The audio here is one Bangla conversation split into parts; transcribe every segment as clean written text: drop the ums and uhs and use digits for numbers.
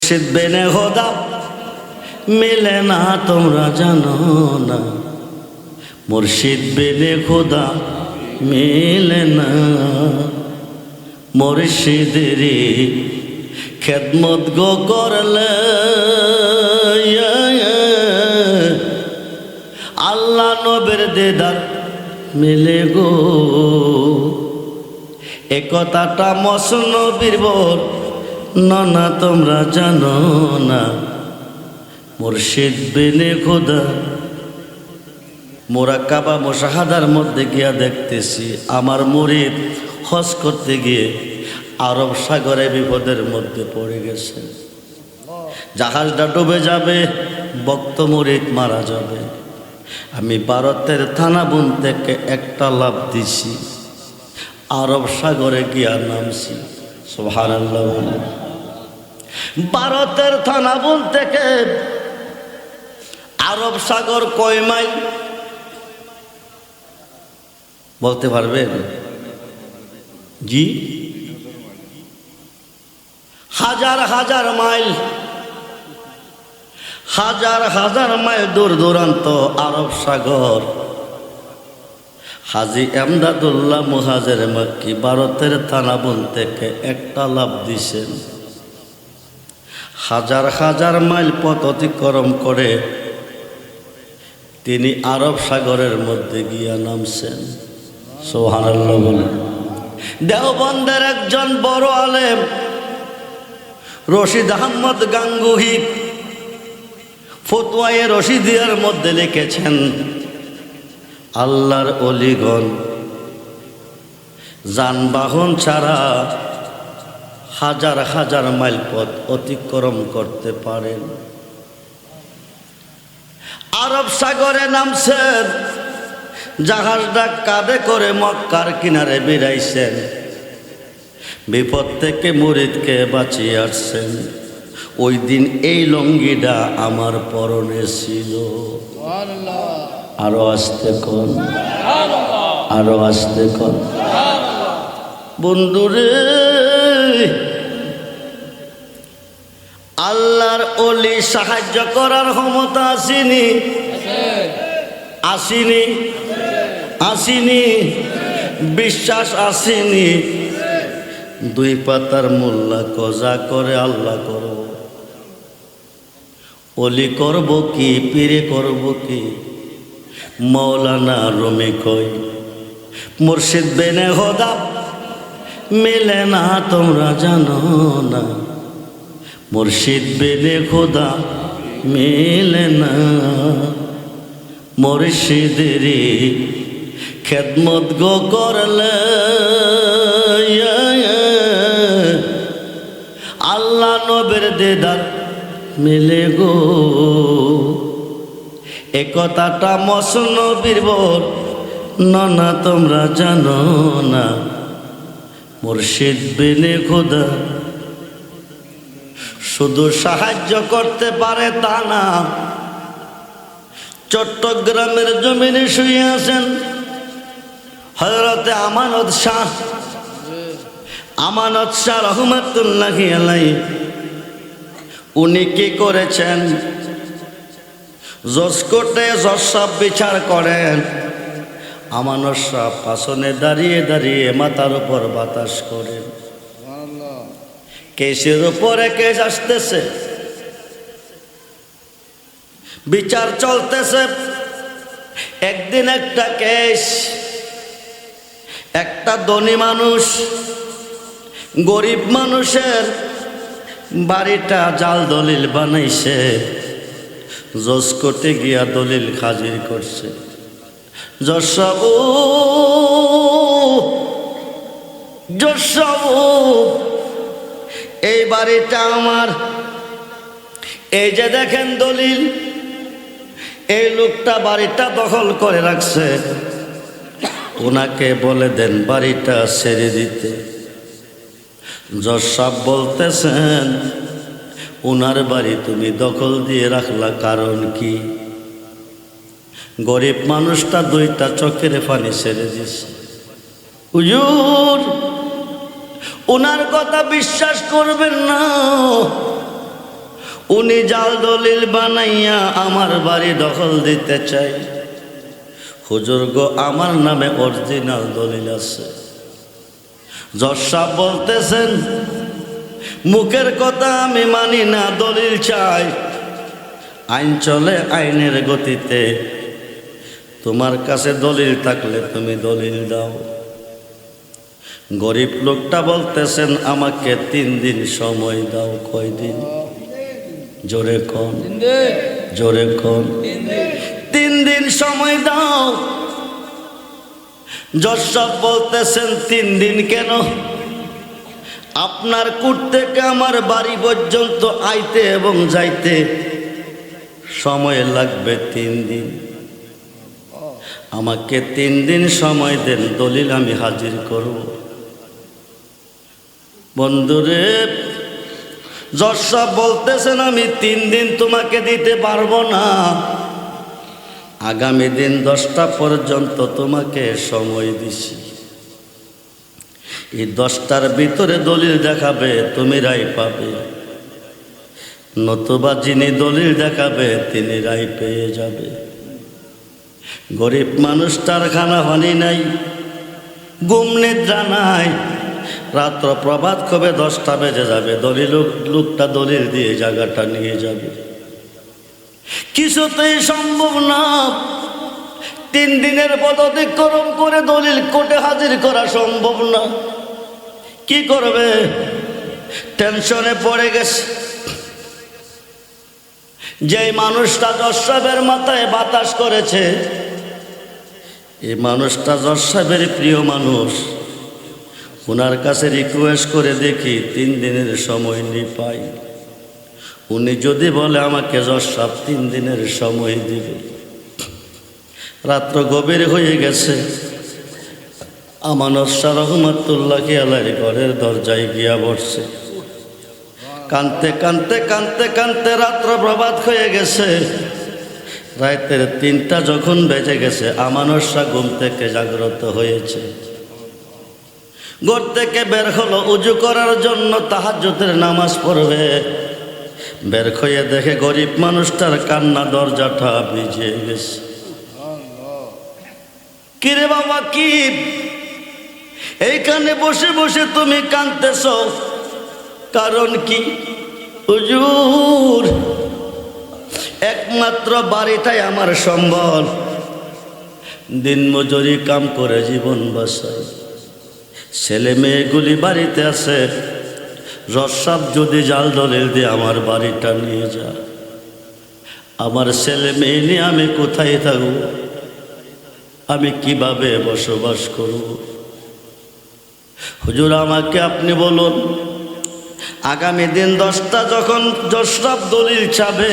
মুর্শিদ বেনে খোদা মিলে না তোমরা জানো না, মুর্শিদ বেনে খোদা মিলে না। মুর্শিদেরই খেদমত গো করলে আল্লাহ নবীর দিদার মিলে গো। এ কথাটা মসনবীর বল না তোমরা জানো না, মুর্শিদ বিনে খোদা। মুরাক্কাবা মুশাহাদার মধ্যে গিয়া দেখতেছি আমার মুরিদ হজ করতে গিয়ে আরব সাগরে বিপদের মধ্যে পড়ে গেছে। জাহাজটা ডুবে যাবে, ভক্ত মুরিদ মারা যাবে। আমি ভারতের থানাবুন থেকে একটা লাফ দিছি, আরব সাগরে গিয়া নামছি। সুবহানাল্লাহ। ভারতের থানাবুন থেকে আরব সাগর কয় মাইল বলতে পারবেন? জি, হাজার হাজার মাইল, হাজার হাজার মাইল দূর দূরান্ত আরব সাগর। হাজী এমদাদুল্লাহ মুহাজির মক্কি ভারতের থানাবুন থেকে একটা লাফ দিছেন। হাজার হাজার মাইল পথ অতিক্রম করে তিনি আরব সাগরের মধ্যে গিয়া নামছেন। সুবহানাল্লাহ বলেন। দেওবন্দের একজন বড় আলেম রশিদ আহমদ গাঙ্গুহি ফতোয়ায়ে রশিদিয়ার মধ্যে লিখেছেন, আল্লাহর অলিগণ যানবাহন ছাড়া হাজার হাজার মাইল পথ অতিক্রম করতে পারেন। আরব সাগরে নামছেন, জাহাজটা কাঁধে করে মক্কার কিনারে বেরাইছেন। বিপদ থেকে মুরিদকে বাঁচিয়ে আসছেন। ওই দিন এই লঙ্গিটা আমার পরনে ছিল। আরো আসতে কোন, আরো আসতে কোন। বন্ধুরে, আল্লাহর ওলি সাহায্য করার ক্ষমতা আসেনি, আসেনি, আসেনি, বিশ্বাস আসেনি। দুই পাতার মোল্লা কজা করে আল্লাহ করব, ওলি করব কি, পীরে করব কি। মৌলানা রুমি কই, মুর্শিদ বেনে খোদা মিলে না তোমরা জানো না, মুর্শিদ বেনে খোদা মিলে না। মুর্শিদেরই খেদমত গো করলে আল্লাহ নবীর দিদার মিলে গো। এ কথাটা মসনবীর বল না তোমরা জানো না, মুর্শিদ বিনে খোদা শুধু সাহায্য করতে পারে তা না। চট্টগ্রামের জমিনে শুয়ে আছেন হযরতে আমানত শাহ, আমানত শাহ রহমাতুল্লাহি আলাইহি। উনি কি করেছেন? জজকোর্টে জজ সাহেব বিচার করেন। আমানত শাহ পাশনে দাঁড়িয়ে দাঁড়িয়ে মাথার উপর বাতাস করেন। কেসের উপরে কেস আসতেছে, বিচার চলতেছে। একদিন একটা কেস, একটা ধনী মানুষ গরিব মানুষের বাড়িটা জাল দলিল বানাইছে। জজ কোর্টে গিয়া দলিল হাজির করছে। জজ সাহেব, এই বাড়িটা আমার, এই যে দেখেন দলিল, এই লোকটা বাড়িটা দখল করে রাখছে, ওনাকে বলে দেন বাড়িটা ছেড়ে দিতে। জজ সাহেব বলতেছেন, ওনার বাড়ি তুমি দখল দিয়ে রাখলা কারণ কি? গরিব মানুষটা দুইটা চোখের পানি ছেড়ে দিছে। হুজুর, ওনার কথা বিশ্বাস করবেন না, উনি জাল দলিল বানাইয়া আমার বাড়ি দখল দিতে চাই। হুজুর গো, আমার নামে অরিজিনাল দলিল আছে। জজ সাহেব বলতেছেন, মুখের কথা আমি মানি না, দলিল চাই। আইন চলে আইনের গতিতে, তোমার কাছে দলিল থাকলে তুমি দলিল দাও। গরিব লোকটা বলতেছেন, আমাকে 3 দিন সময় দাও। কয়দিন? জোরে কোন, জোরে কোন। 3 দিন সময় দাও। জজ সাহেব বলতেছেন, 3 দিন কেন? আপনার কোর্ট থেকে আমার বাড়ি পর্যন্ত আইতে এবং যাইতে সময় লাগবে 3 দিন। আমাকে 3 দিন সময় দেন, দলিল আমি হাজির করব। বন্ধুরে, জজ সাহেব বলতেছেন, আমি 3 দিন তোমাকে দিতে পারবো না। আগামী দিন 10টা পর্যন্ত তোমাকে সময় দিছি। এই 10টার ভিতরে দলিল দেখাবে, তুমি রায় পাবে, নতুবা যিনি দলিল দেখাবে তিনি রায় পেয়ে যাবে। গরিব মানুষটার খানা পানি নাই, ঘুম নিদ্রা নাই। রাত্র প্রভাত কবে 10টা বেজে যাবে, দলিল লোকটা দলিল দিয়ে জায়গাটা নিয়ে যাবে। কিছুতেই সম্ভব না। 3 দিনের পথ অতিক্রম করে দলিল কোর্টে হাজির করা সম্ভব না। কি করবে? টেনশনে পড়ে গেছে। যে মানুষটা জজ সাহেবের মাথায় বাতাস করেছে, এই মানুষটা জজ সাহেবের প্রিয় মানুষ। ওনার কাছে রিকোয়েস্ট করে দেখি 3 দিনের সময় নি পাই। উনি যদি বলে আমাকে জজ সাহেব 3 দিনের সময় দিবে। রাত্র গভীর হয়ে গেছে। আমানত শাহ রহমাতুল্লাহি আলাইহি ঘরের দরজায় গিয়া বসছে। কানতে কানতে কানতে কানতে রাত্র প্রভাত হয়ে গেছে। রাতের 3টা যখন বেজে গেছে, আমানত শাহ ঘুম থেকে জাগ্রত হয়েছে। ঘর থেকে বের হলো উজু করার জন্য, তাহাজ্জুদের নামাজ পড়বে। বের হয়ে দেখে গরিব মানুষটার কান্না দরজাটা ভিজে গেছে। কিরে বাবা, কি এইখানে বসে বসে তুমি কাঁদতেছ? কারণ কি? হুজুর, একমাত্র বাড়িটাই আমার সম্বল। দিন মজুরি কাম করে জীবন বাঁচাই। ছেলে মেয়েগুলি বাড়িতে আছে। জজ সাহেব যদি জাল দলিল দিয়ে আমার বাড়িটা নিয়ে যা, আমার ছেলে মেয়ে নিয়ে আমি কোথায় থাকব? আমি কিভাবে বসবাস করব? হুজুর, আমাকে আপনি বলুন, আগামী দিন 10টা যখন জজ সাহেব দলিল চাবে,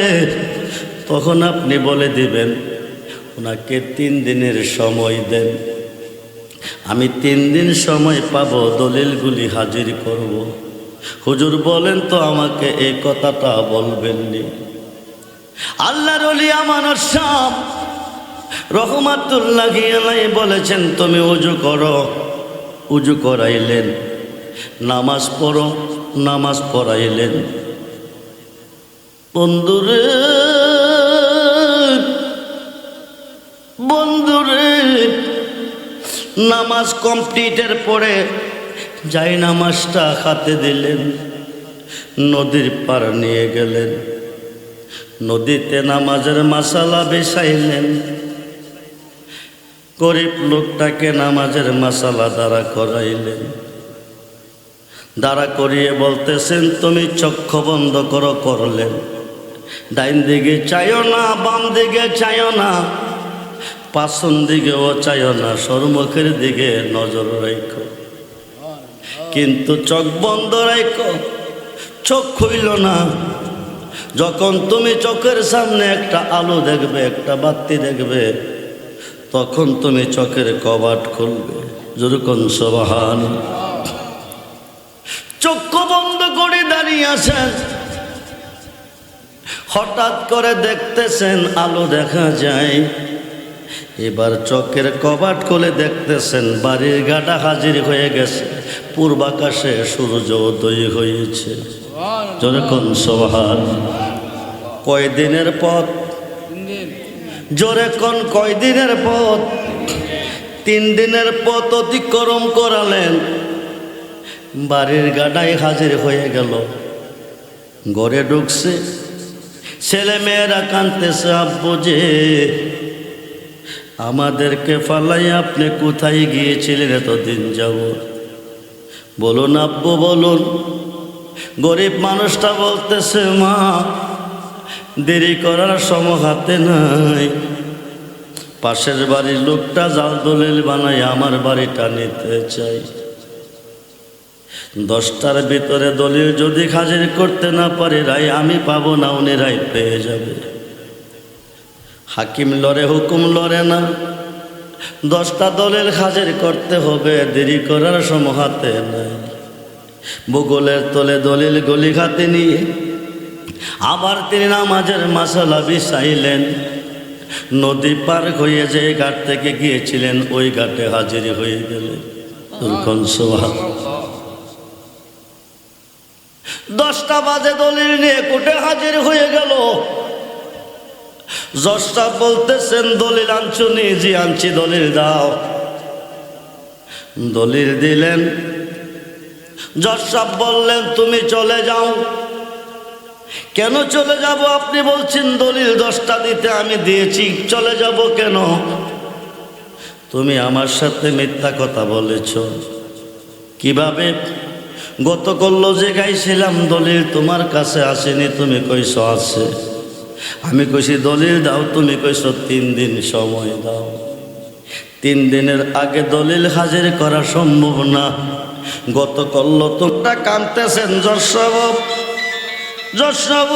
তখন আপনি বলে দিবেন ওনাকে 3 দিনের সময় দেন। আমি 3 দিন সময় পাবো, দলিলগুলি হাজির করব। হুজুর বলেন তো, আমাকে এই কথাটা বলবেননি? আল্লাহর ওলি আমানত শাহ রহমাতুল্লাহি আলাইহি বলেছেন, তুমি ওযু করো। ওযু করাইলেন, নামাজ পড়ো, নামাজ পড়াইলেন। বন্ধুরে, বন্ধুরে, নামাজ কমপ্লিটের পরে যাই নামাজটা হাতে দিলেন, নদীর পার নিয়ে গেলেন। নদীতে নামাজের মাসালা বিছাইলেন। গরিব লোকটাকে নামাজের মাসালা দাঁড়া করাইলেন। দাঁড়া করিয়ে বলতেছেন, তুমি চক্ষু বন্ধ করো। করলেন। ডাইন দিকে চাইও না, বাম দিকে চাইও না, পাছন দিকেও চাইও না, সরমুখের দিকে নজর রাখো। কিন্তু চোখ বন্ধ রাখো, চোখ খুইল না। যখন তুমি চোখের সামনে একটা আলো দেখবে, একটা বাতি দেখবে, তখন তুমি চোখের কবাট খুলবে। যেরকম সুবহান। চক্ষু বন্ধ করে দাঁড়িয়ে আছেন। হঠাৎ করে দেখতেছেন আলো দেখা যায়। এবার চোখের কবাট খুলে দেখতেছেন বাড়ির গাটা হাজির হয়ে গেছে। পূর্বাকাশে সূর্য উদয় হয়েছে। যেরকম সুবহান। কয় দিনের পথ? জোরে কোন কয় দিনের পথ? 3 দিনের পথ অতিক্রম করালেন, বাড়ির গাড়ায় হাজির হয়ে গেল। ঘরে ঢুকছে, ছেলে মেয়েরা কাঁদতেছে, আব্বু যে আমাদেরকে ফালাই আপনি কোথায় গিয়েছিলেন এতদিন যাবত? বলুন আব্বু বলুন। গরিব মানুষটা বলতেছে, মা দেরি করার সময় হাতে নাই, পাশের বাড়ির লোকটা জাল দলিল বানাই আমার বাড়িটা নিতে চাই। 10টার ভিতরে দলিল যদি হাজির করতে না পারে রায় আমি পাবো না, উনি রায় পেয়ে যাবে। হাকিম লড়ে, হুকুম লড়ে না। 10টা দলিল হাজির করতে হবে, দেরি করার সময় হাতে নাই। ভূগোলের তলে দলিল গলি হাতে নিয়ে আবার তিনি নামাজের মাসালা বিছাইলেন। নদী পার হয়ে যে ঘাট থেকে গিয়েছিলেন ওই ঘাটে হাজির হয়ে গেলেন। 10টা বাজে দলিল নিয়ে কোর্টে হাজির হয়ে গেল। জজ সাহেব বলতেছেন, দলিল আনছো নি? জি আনছি। দলিল দাও। দলিল দিলেন। জজ সাহেব বললেন, তুমি চলে যাও। কেন চলে যাব? আপনি বলছেন দলিল 10টা দিতে, আমি দিয়েছি, চলে যাব কেন? তুমি আমার সাথে মিথ্যা কথা বলেছ। কিভাবে? গতকাল যে গাইছিলাম দলিল তোমার কাছে আসেনি, তুমি কইছো আছে। আমি কইছি দলিল দাও, তুমি কইছো 3 দিন সময় দাও। 3 দিনের আগে দলিল হাজির করা সম্ভব না। গতকাল তোমরা কাঁদতেছেন, জজ সাহেব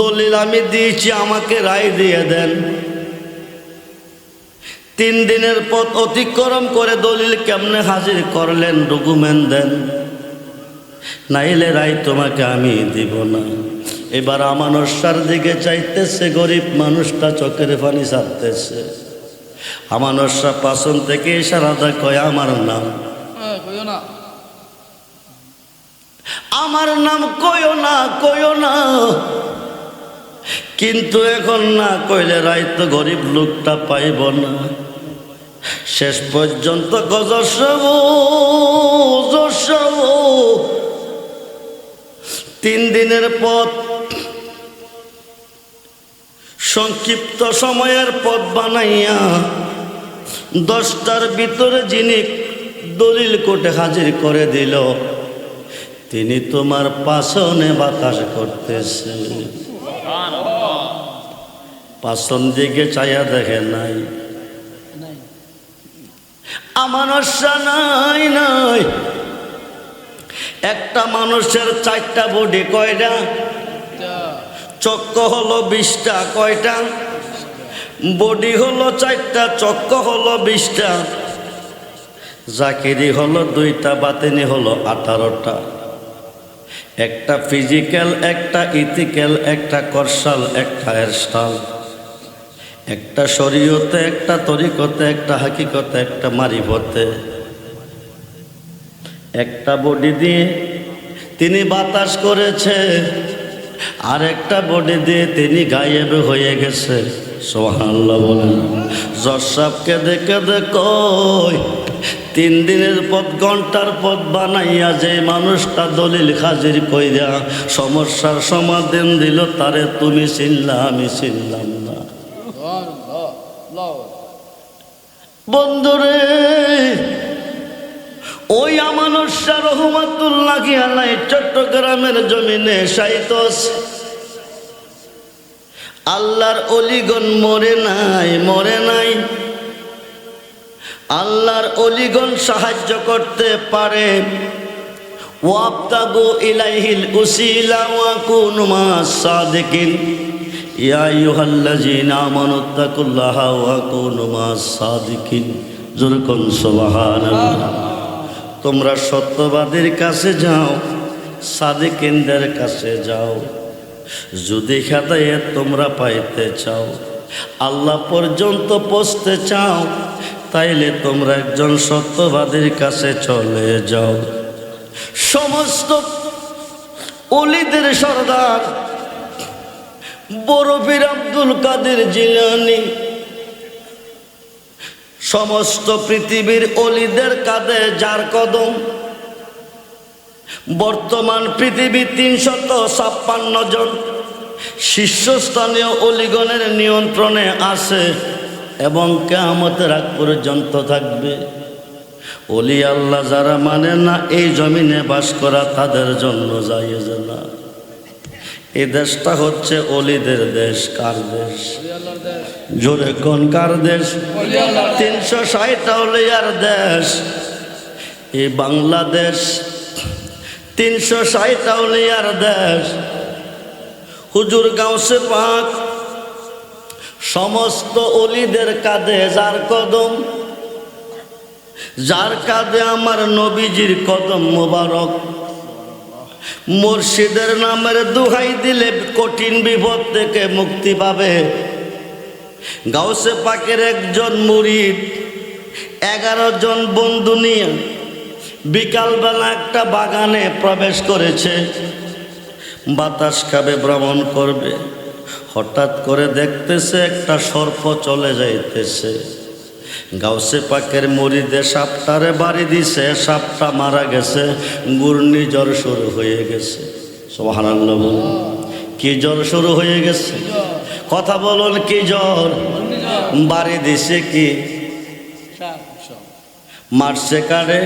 দলিল আমি দিয়েছি, আমাকে রায় দিয়ে দেন। 3 দিনের পথ অতিক্রম করে দলিল কেমনে হাজির করলেন? ডকুমেন্ট দেন, নাইলে রায় তোমাকে আমি দিব না। এবার আমানস্যার দিকে চাইতেছে, গরিব মানুষটা চোখের পানি ছাড়তেছে। আমানস্যা পাশন থেকে ইশারাটা কয়, আমার নাম, আমার নাম কইও না, কইও না। কিন্তু এখন না কইলে রায় তো গরিব লোকটা পাইব না। শেষ পর্যন্ত গজসব 3 দিনের পথ, সংক্ষিপ্ত সময়ের পথ বানাইয়া 10টার ভিতরে যিনি দলিল কোর্টে হাজির করে দিল, তিনি তোমার পাছনে বাতাস করতেছে। পাছন দিকে চাইয়া দেখে নাই, আমানস্যা নাই নাই। একটা মানুষের 4টা বডি, কয়টা? চক্র হলো 20টা, কয়টা? বডি হলো 4টা, চক্র হলো 20টা। জাকিরি হলো 2টা, বাতিনি হলো 18টা। একটা ফিজিক্যাল, একটা ইথিক্যাল, একটা করসাল, একটা হেয়ারস্টাইল, একটা শরীয়তে, একটা তরিকতে, একটা হাকিকতে, একটা মারিফতে। একটা বডি দিয়ে তিনি বাতাস করেছে, আর একটা বডি দিয়ে তিনি গায়েব হয়ে গেছে। সুবহানাল্লাহ বলেন। জজ সাহেবকে দেখে কই, 3 দিনের পথ, ঘন্টার পথ বানাইয়া যে মানুষটা দলিল হাজির কইরা সমস্যার সমাধান দিল, তারে তুমি চিনলা, আমি চিনলাম না। বন্ধুরে, ওই আমানস্যা রহমাতুল্লাহি আলাইহি চট্টগ্রামের জমিনে শায়িত আছে। আল্লাহর অলিগণ মরে নাই, মরে নাই। আল্লাহর অলিগণ সাহায্য করতে পারে। ওয়াবতাগু ইলাইহিল উসিলা ওয়া কুনু মাস সাদিকিন। ইয়া আইয়ুহাল্লাযীনা আমানুত্তাকুল্লাহা ওয়া কুনু মাস সাদিকিন। জোরে কোন সুবহানাল্লাহ। তোমরা সত্যবাদীর কাছে যাও, সাদিকিনদের কাছে যাও। যদি হেদায়েত তোমরা পাইতে চাও, আল্লাহ পর্যন্ত পৌঁছতে চাও, তাইলে তোমরা একজন সত্যবাদীর কাছে চলে যাও। সমস্ত ওলিদের সর্দার বড় পীর আব্দুল কাদের জিলানী সমস্ত পৃথিবীর ওলিদের কাঁধে যার কদম। বর্তমান পৃথিবী 356 জন শীর্ষস্থানীয় অলিগণের নিয়ন্ত্রণে আছে এবং কিয়ামতের আগ পর্যন্ত থাকবে। অলি আল্লাহ যারা মানে না এই জমিনে বাস করা তাদের জন্য জায়েজ না। এই দেশটা হচ্ছে অলিদের দেশ। কার দেশ? জোরে কোন কার দেশ? 360 অলিয়ার দেশ এই বাংলাদেশ। 360 অলিয়ার দেশ। হুজুর গাউসে পাক সমস্ত অলিদের কাঁধে যার কদম, যার কাঁধে আমার নবীজির কদম মোবারক। মুর্শিদের নামের দোহাই দিলে কঠিন বিপদ থেকে মুক্তি পাবে। গাউসে পাকের একজন মুরিদ 11 জন বন্ধু নিয়ে বিকালবেলা একটা বাগানে প্রবেশ করেছে। বাতাস খাবে, ভ্রমণ করবে। হঠাৎ করে দেখতেছে একটা সর্প চলে যাইতেছে। গাউসে পাকের মুরিদে সাপটারে বাড়ি দিছে, সাপটা মারা গেছে। ঘূর্ণিঝড় শুরু হয়ে গেছে। সুবহানাল্লাহ বলুন। কি জ্বর শুরু হয়ে গেছে? কথা বলুন, কি জ্বর? বাড়ি দিছে কি? মারছে কারে?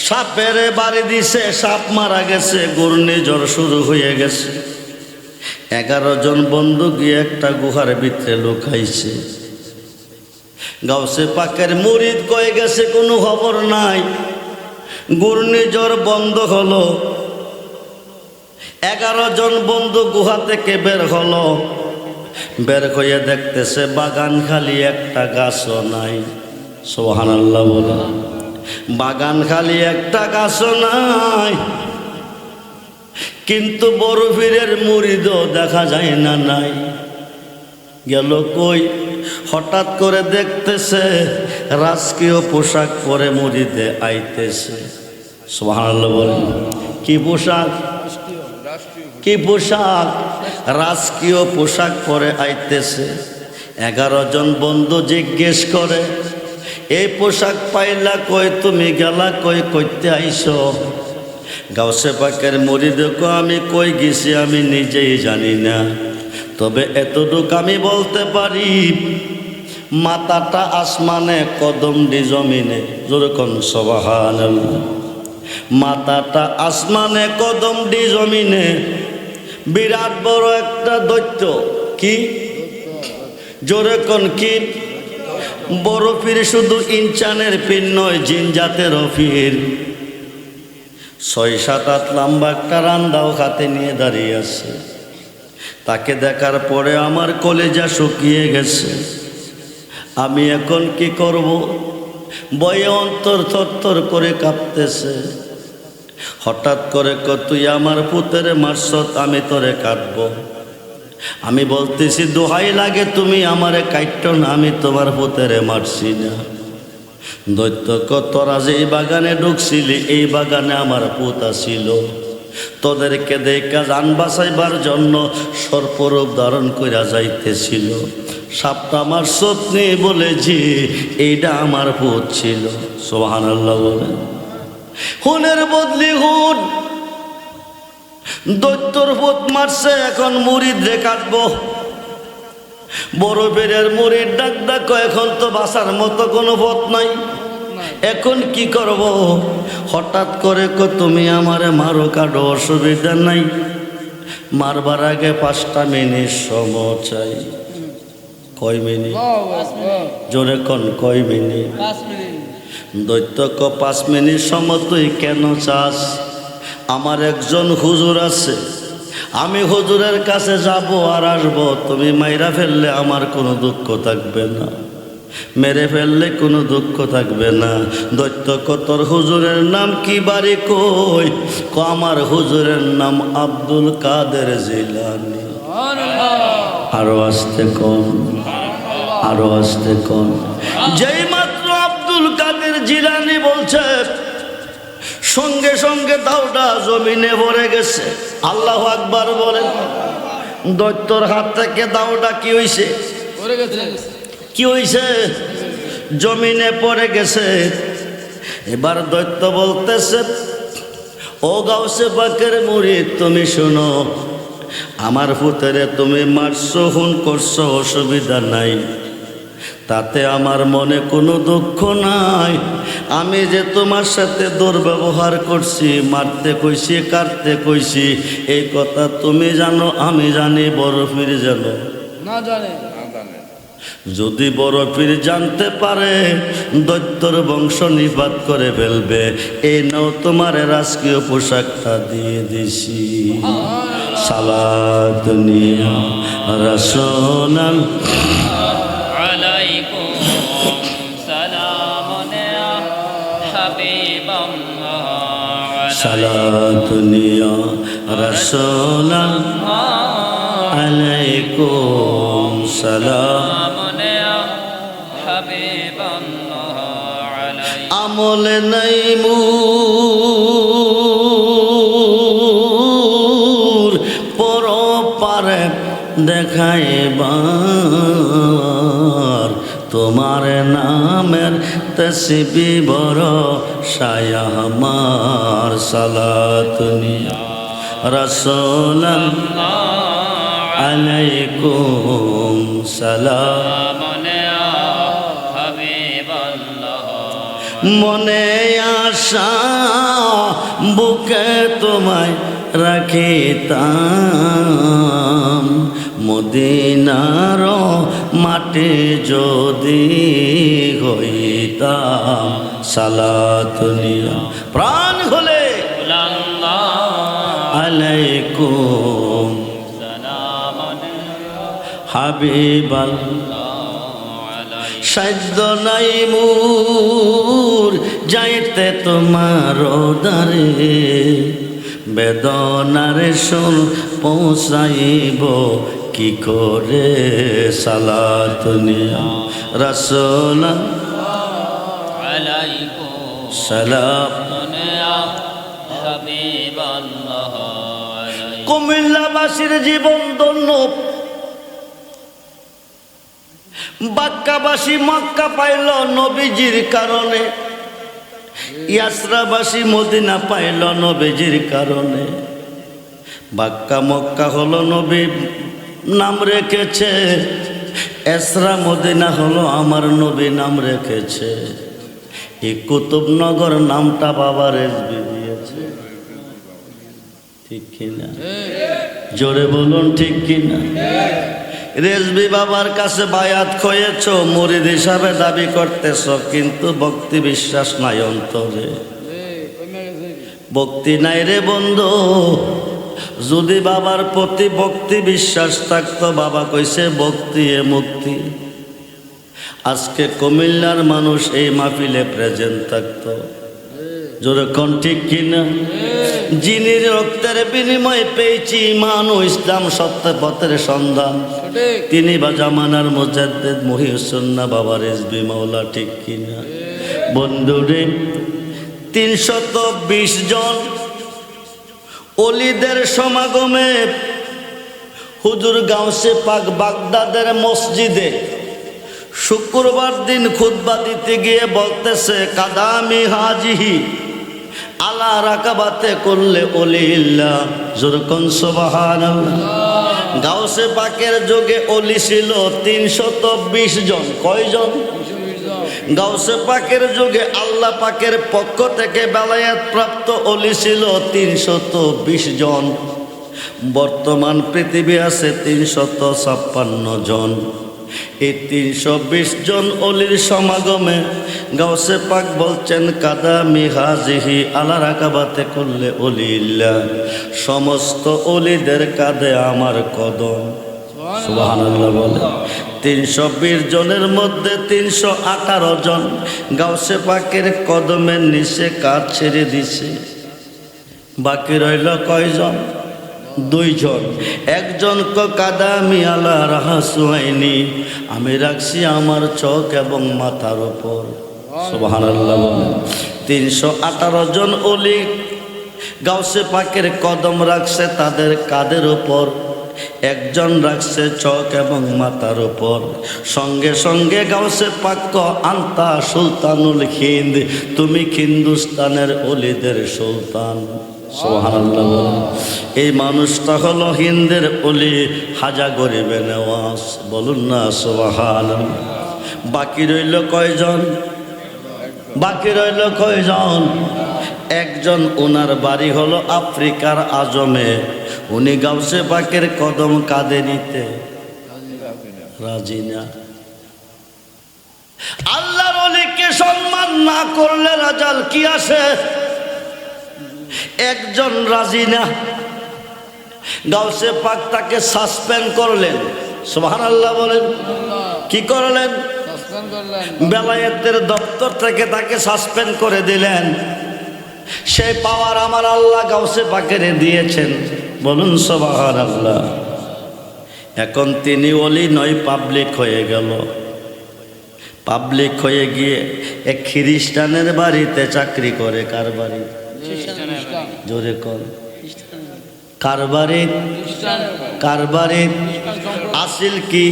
সাপের বাড়ি দিছে, সাপ মারা গেছে, ঘূর্ণিঝড় শুরু হয়ে গেছে। 11 জন বন্ধু গিয়ে একটা গুহার ভিতরে লুকাইছে। গাউসে পাকের মুরিদ কয়ে গেছে কোনো খবর নাই। ঘূর্ণিঝড় বন্ধ হলো। 11 জন বন্ধু গুহা থেকে বের হলো। বের হয়ে দেখতেছে বাগান খালি, একটা গাছও নাই। সুবহানাল্লাহ বলো। বাগান খালি, একটা গাছও নাই। কিন্তু বড় পীরের মুরিদও দেখা যায় না। নাই গেল কই? হঠাৎ করে দেখতেছে রাজকীয় পোশাক পরে মুরিদে আইতেছে। সুবহানাল্লাহ বলেন। কি পোশাক? কি পোশাক? রাজকীয় পোশাক পরে আইতেছে। 11 জন বন্ধু জিজ্ঞেস করে, এই পোশাক পাইলা কই? তুমি গেলা কই? কইতে আইছো? গাউসে পাকের মুরিদ কো, আমি কই গেছি আমি নিজেই জানি না, তবে এতটুকু আমি বলতে পারি, মাথাটা আসমানে, কদমটি জমিনে। যেরকম সুবহানাল্লাহ। মাথাটা আসমানে, কদমটি জমিনে। বিরাট বড় একটা দৈত্য। কি? জোরে কোন কি? বড় পীর শুধু ইনসানের পীর নয়, জিন জাতেরও পীর। 6-7 লম্বা একটা রান্দাও হাতে নিয়ে দাঁড়িয়ে আছে। তাকে দেখার পরে আমার কলেজা শুকিয়ে গেছে। আমি এখন কি করব? ভয়ে অন্তর থরথর করে কাঁপতেছে। হঠাৎ করে তুই আমার পুতেরে মারছত, আমি তোরে কাটবো। আমি বলতেছি দোহাই লাগে তুমি আমারে কাট্টো না, আমি তোমার পুতেরে মারছি না। দৈত্য তোরা যে এই বাগানে ঢুকছিলি, এই বাগানে আমার পুত ছিল। তোদেরকে দেখা জান বাঁচাইবার জন্য সর্পরূপ ধারণ কইরা যাইতেছিল। সাপটা আমার সতনি বলেছি, এইটা আমার পুত ছিল। সুবহানাল্লাহ বলেন। হুনের বদলি হুন। দৈত্যর পুত মারছে, এখন মুরিদ রে কাটবো। বড় পীরের মুরিদ ডাক ডাক, এখন তো বাঁচার মতো কোনো পথ নাই, এখন কি করব? হঠাৎ করে তুমি আমারে মারো, কাটো, অসুবিধা নাই। মারবার আগে 5টা মিনিট সময় চাই। কয় মিনিট? জোরে কোন, কয় মিনিট? 5 মিনিট। দৈত্য 5 মিনিট সময় তুই কেন চাস? আমার একজন হুজুর আছে, আমি হুজুরের কাছে যাব আর আসবো। তুমি মাইরা ফেললে আমার কোনো দুঃখ থাকবে না, মেরে ফেললে কোনো দুঃখ থাকবে না। দৈত্য তোর হুজুরের নাম কি? বাড়ি কই? আমার হুজুরের নাম আব্দুল কাদের জিলানী। আরো আসতে কম, আরো আসতে কম। যেই মাত্র আব্দুল কাদের জিলানী বলছে, সঙ্গে সঙ্গে দাউটা জমিনে পড়ে গেছে। আল্লাহু আকবার বলেন। দৈত্যর হাত থেকে দাউটা কি হইছে? কি হইছে? জমিনে পড়ে গেছে। এবার দৈত্য বলতেছে, ও গাউসে পাকের মুরিদ, তুমি শোনো, আমার পুত্রে তুমি মারছো, খুন করছো, অসুবিধা নাই, তাতে আমার মনে কোনো দুঃখ নাই। আমি যে তোমার সাথে দুর্ব্যবহার করছি, মারতে কইছি, কাটতে কইছি, এই কথা তুমি জানো, আমি জানি, বড় পীর জানো না? জানে। যদি বড় পীর জানতে পারে, দৈত্যর বংশ নিপাত করে ফেলবে। এই নাও তোমার রাজকীয় পোশাকটা দিয়ে দিছি। সালাত নিয়া রাসূলান আলাইকুম সালাম ইয়া হাবিবাল্লাহ। সালাত নিয়া রাসূলান আলাইকুম সালাম হাবিবাল্লাহ। আমল নাই মুর পর পারে দেখাইবার, তোমার নামের তসবি বড় শায়া আমার। সালাত নিয়া রাসূলান আলাইকুম সালাম হাবিবাল্লাহ। মনে আশা বুকে তোমায় রাখিতাম, মদিনার মাটি যদি হইতাম। সালাত নিয়া প্রাণ হলে আলাইকুম হাবিবাল্লাহ। সাধ্য নাই মুর যাইতে তোমার দ্বারে, বেদনারে সুর পৌঁছাইব কি করে। সালাত নিয়া রাসূলান আলাইকুম সালাম হাবিবাল্লাহ। কুমিল্লাবাসীর জীবন ধন্য। বাক্কাবাসী মক্কা পাইল নবীজির কারণে, ইয়াসরাবাসী মদিনা পাইল নবীজির কারণে। বাক্কা মক্কা হলো নবী নাম রেখেছে, এসরা মদিনা হলো আমার নবী নাম রেখেছে। এই কুতুবনগর নামটা বাবা রেজবি দিয়েছে। ঠিক কিনা? জোরে বলুন ঠিক কিনা? রেজবি বাবার কাছে বায়াত হয়েছ, মুরিদ হিসাবে দাবি করতেছ, কিন্তু ভক্তি বিশ্বাস নাই অন্তরে। ভক্তি নাই রে বন্ধু। যদি বাবার প্রতি ভক্তি বিশ্বাস থাকতো, বাবা কইছে ভক্তি এ মুক্তি, আজকে কুমিল্লার মানুষ এই মাহফিলে প্রেজেন্ট থাকতো। জোরে কোন ঠিক কিনা? যিনি রক্তের বিনিময়ে পেয়েছি ইমান ও ইসলাম, সত্য পথের সন্ধান, তিনি বা জামানার মুজাদ্দিদ মহিউসুন্নাহ বাবা রেজবি মাওলা। ঠিক কিনা বন্ধুরে? 320 জন অলিদের সমাগমে হুজুর গাউসে পাক বাগদাদের মসজিদে শুক্রবার দিন খুতবা দিতে গিয়ে বলতেছে, কাদামি হাজিহি আলা রাকাবাতে করলে অলিল্লাহ। জোরকন সুবহানাল্লাহ। গাউসে পাকের যুগে অলি ছিল 320 জন। কয়জন? গাউসে পাকের যুগে আল্লাহ পাকের পক্ষ থেকে বেলায়েত প্রাপ্ত অলি ছিল 320 জন। বর্তমান পৃথিবী আছে 356 জন। এই 320 জন অলির সমাগমে গাউসে পাক বলছেন, কাদামি হাজিহি আলা রাকাবাতে করলে অলিল্লাহ। সমস্ত অলিদের কাঁধে আমার কদম। সুবহানাল্লাহ বলে। 320 জনের মধ্যে 318 জন গাউসে পাকের কদমের নিচে কাজ ছেড়ে দিছে। বাকি রইল কয়জন? 2 জন। একজন কাদামি আলা রাহাসুয়াইনি, আমি রাখছি আমার চোখ এবং মাথার উপর। সুবহানাল্লাহ বলে। 318 জন ওলি গাউসে পাকের কদম রাখছে তাদের কাঁধের উপর, একজন রাখছে চোখ এবং মাথার উপর। সঙ্গে সঙ্গে গাউসে পাক আন্তা সুলতানুল হিন্দ, তুমি হিন্দুস্তানের ওলিদের সুলতান। সুবহানাল্লাহ বলেন। এই মানুষটা হলো হিন্দের ওলি, হাজা গরিবে নেওয়াজ। বলুন না সুবহানাল্লাহ। বাকি রইল কয়জন? বাকি রইল কয়জন? একজন। ওনার বাড়ি হলো আফ্রিকার আজমে। উনি গাউসে পাকের কদম কাঁধে নিতে রাজি না। আল্লাহর ওলিকে সম্মান না করলে রাজাল কি আসে? একজন রাজি না। গাউসে পাক তাকে সাসপেন্ড করলেন। সুবহানাল্লাহ বলেন। কি করলেন? বেলায়েতের দপ্তর থেকে তাকে সাসপেন্ড করে দিলেন। সেই পাওয়ার আমার আল্লাহ গাউসে পাকের দিয়েছেন। বলুন সুবহানাল্লাহ। এখন তিনি ওলি নয়, পাবলিক হয়ে গেল। পাবলিক হয়ে গিয়ে এক খ্রিস্টানের বাড়িতে চাকরি করে। কার বাড়ি? জোরে কর। কার বাড়ি? কার বাড়ি? আসিল কি?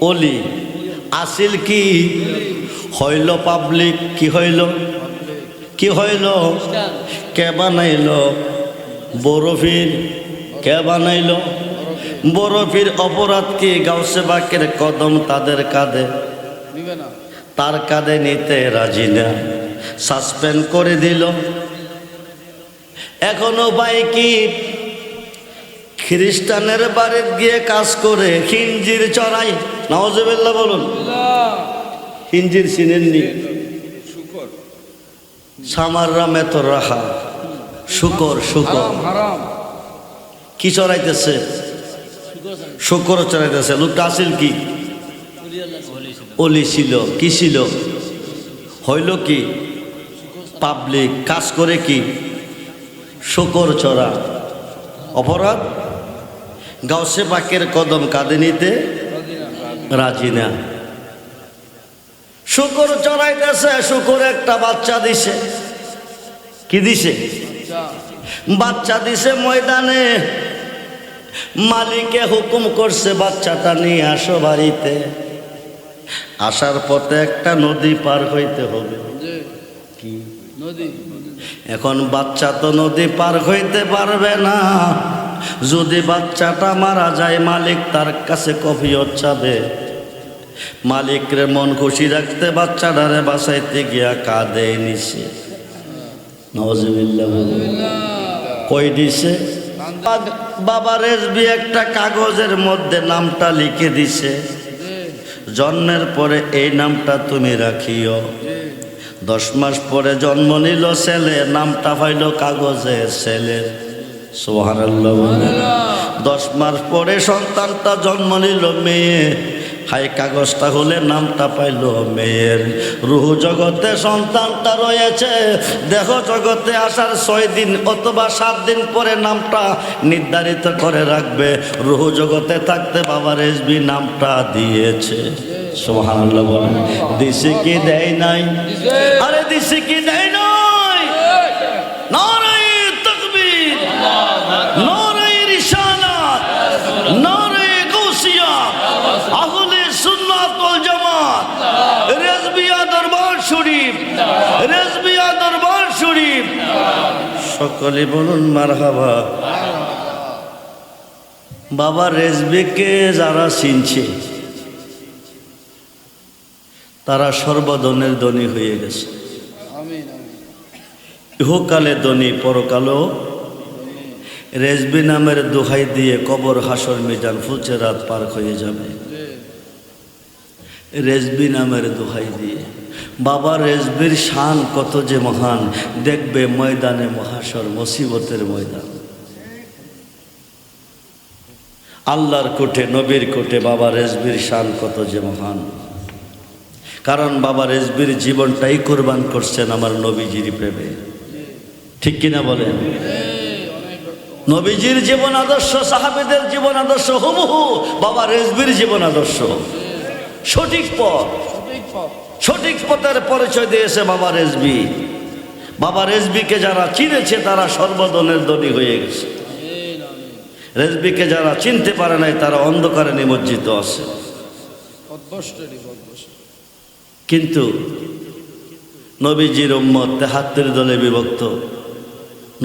ওলি। আসিল কি? হইল পাবলিক। কি হইল? কি হইল? কে বানাইল? বরফির। কে বানাইল? বরফির। অপরাধ কি? গাউসে পাকের কদম তাদের কাঁধে, তার কাঁধে নিতে রাজি না। সাসপেন্ড করে দিল। এখনো ভাই কি? খ্রিস্টানের বাড়িতে গিয়ে কাজ করে খিঞ্জির চড়াই। নাউজুবিল্লাহ বলুন। খিঞ্জির চিনেননি? সামাররা মেথর রাখা শুকর। শুকর কি চড়াইতেছে? শুকর চড়াইতেছে। লোকটা আসিল কি? ওলি ছিল। কি ছিল? হইল কি? পাবলিক। কাজ করে কি? শুকর চড়া। অপরাধ? গাউসে পাকের কদম কাঁধে নিতে রাজি না। শুকর চড়াইতেছে। শুকর একটা বাচ্চা দিছে। কি দিছে? বাচ্চা দিছে ময়দানে। মালিকে হুকুম করছে বাচ্চাটা নিয়ে আসো বাড়িতে। আসার পথে একটা নদী পার হইতে হবে। কি নদী? এখন বাচ্চা তো নদী পার হইতে পারবে না। যদি বাচ্চাটা মারা যায় মালিক তার কাছে কফিয়ত চাবে। মালিকরে মন খুশি রাখতে বাচ্চাটারে বাঁচাইতে গিয়া কাঁধে নিছে। নাউজুবিল্লাহ। কই দিছে? বাবা রেজবি একটা কাগজের মধ্যে নামটা লিখে দিছে। জন্মের পরে এই নামটা তুমি রাখিও। 10 মাস পরে জন্ম নিল ছেলে, নামটা পাইল কাগজে ছেলের। সুবহানাল্লাহ। 10 মাস পরে সন্তানটা জন্ম নিল মেয়ে, হাই কাগজটা হলে নামটা পাইল মেয়ের। রুহ জগতে সন্তানটা রয়েছে, দেহ জগতে আসার 6 দিন অথবা 7 দিন পরে নামটা নির্ধারিত করে রাখবে। রুহ জগতে থাকতে বাবা রেজবি নামটা দিয়েছে। সুবহানাল্লাহ বলেন। দিছে কি দেয় নাই? আরে দিছে কি দেয় নাই? নারায়ে তাকবীর, নারায়ে রিসালাত, নারায়ে গাউসিয়া, আহলে সুন্নাত ওয়াল জামাত, রেজবিয়া দরবার শরীফ, রেজবিয়া দরবার শরীফ। সকলে বলুন মারহাবা। বাবা রেজবিকে যারা চিনছে তারা সর্বধনের ধনী হয়ে গেছে। ইহকালে ধনী, পরকালেও। রেজবি নামের দোহাই দিয়ে কবর, হাসর, মিজান, ফুলচেরাত পার হয়ে যাবে। রেজবি নামের দোহাই দিয়ে। বাবা রেজবির শান কত যে মহান, দেখবে ময়দানে মহাশর, মুসিবতের ময়দান। আল্লাহর কোঠে, নবীর কোঠে বাবা রেজবির শান কত যে মহান। কারণ বাবা রেজবির জীবনটাই কোরবান করছেন আমার নবীজির প্রেমে। ঠিক কিনা বলেন? নবীজির জীবন আদর্শ, সাহাবীদের জীবন আদর্শ হুবহু বাবা রেজবির জীবন আদর্শ। সঠিক পথ, সঠিক পথের পরিচয় দিয়েছে বাবা রেজবি। বাবা রেজবিকে যারা চিনেছে তারা সর্বদনের ধনী হয়ে গেছে। রেজবিকে যারা চিনতে পারে নাই তারা অন্ধকারে নিমজ্জিত আছে। কিন্তু নবীজির উম্মত ৭৩ দলে বিভক্ত।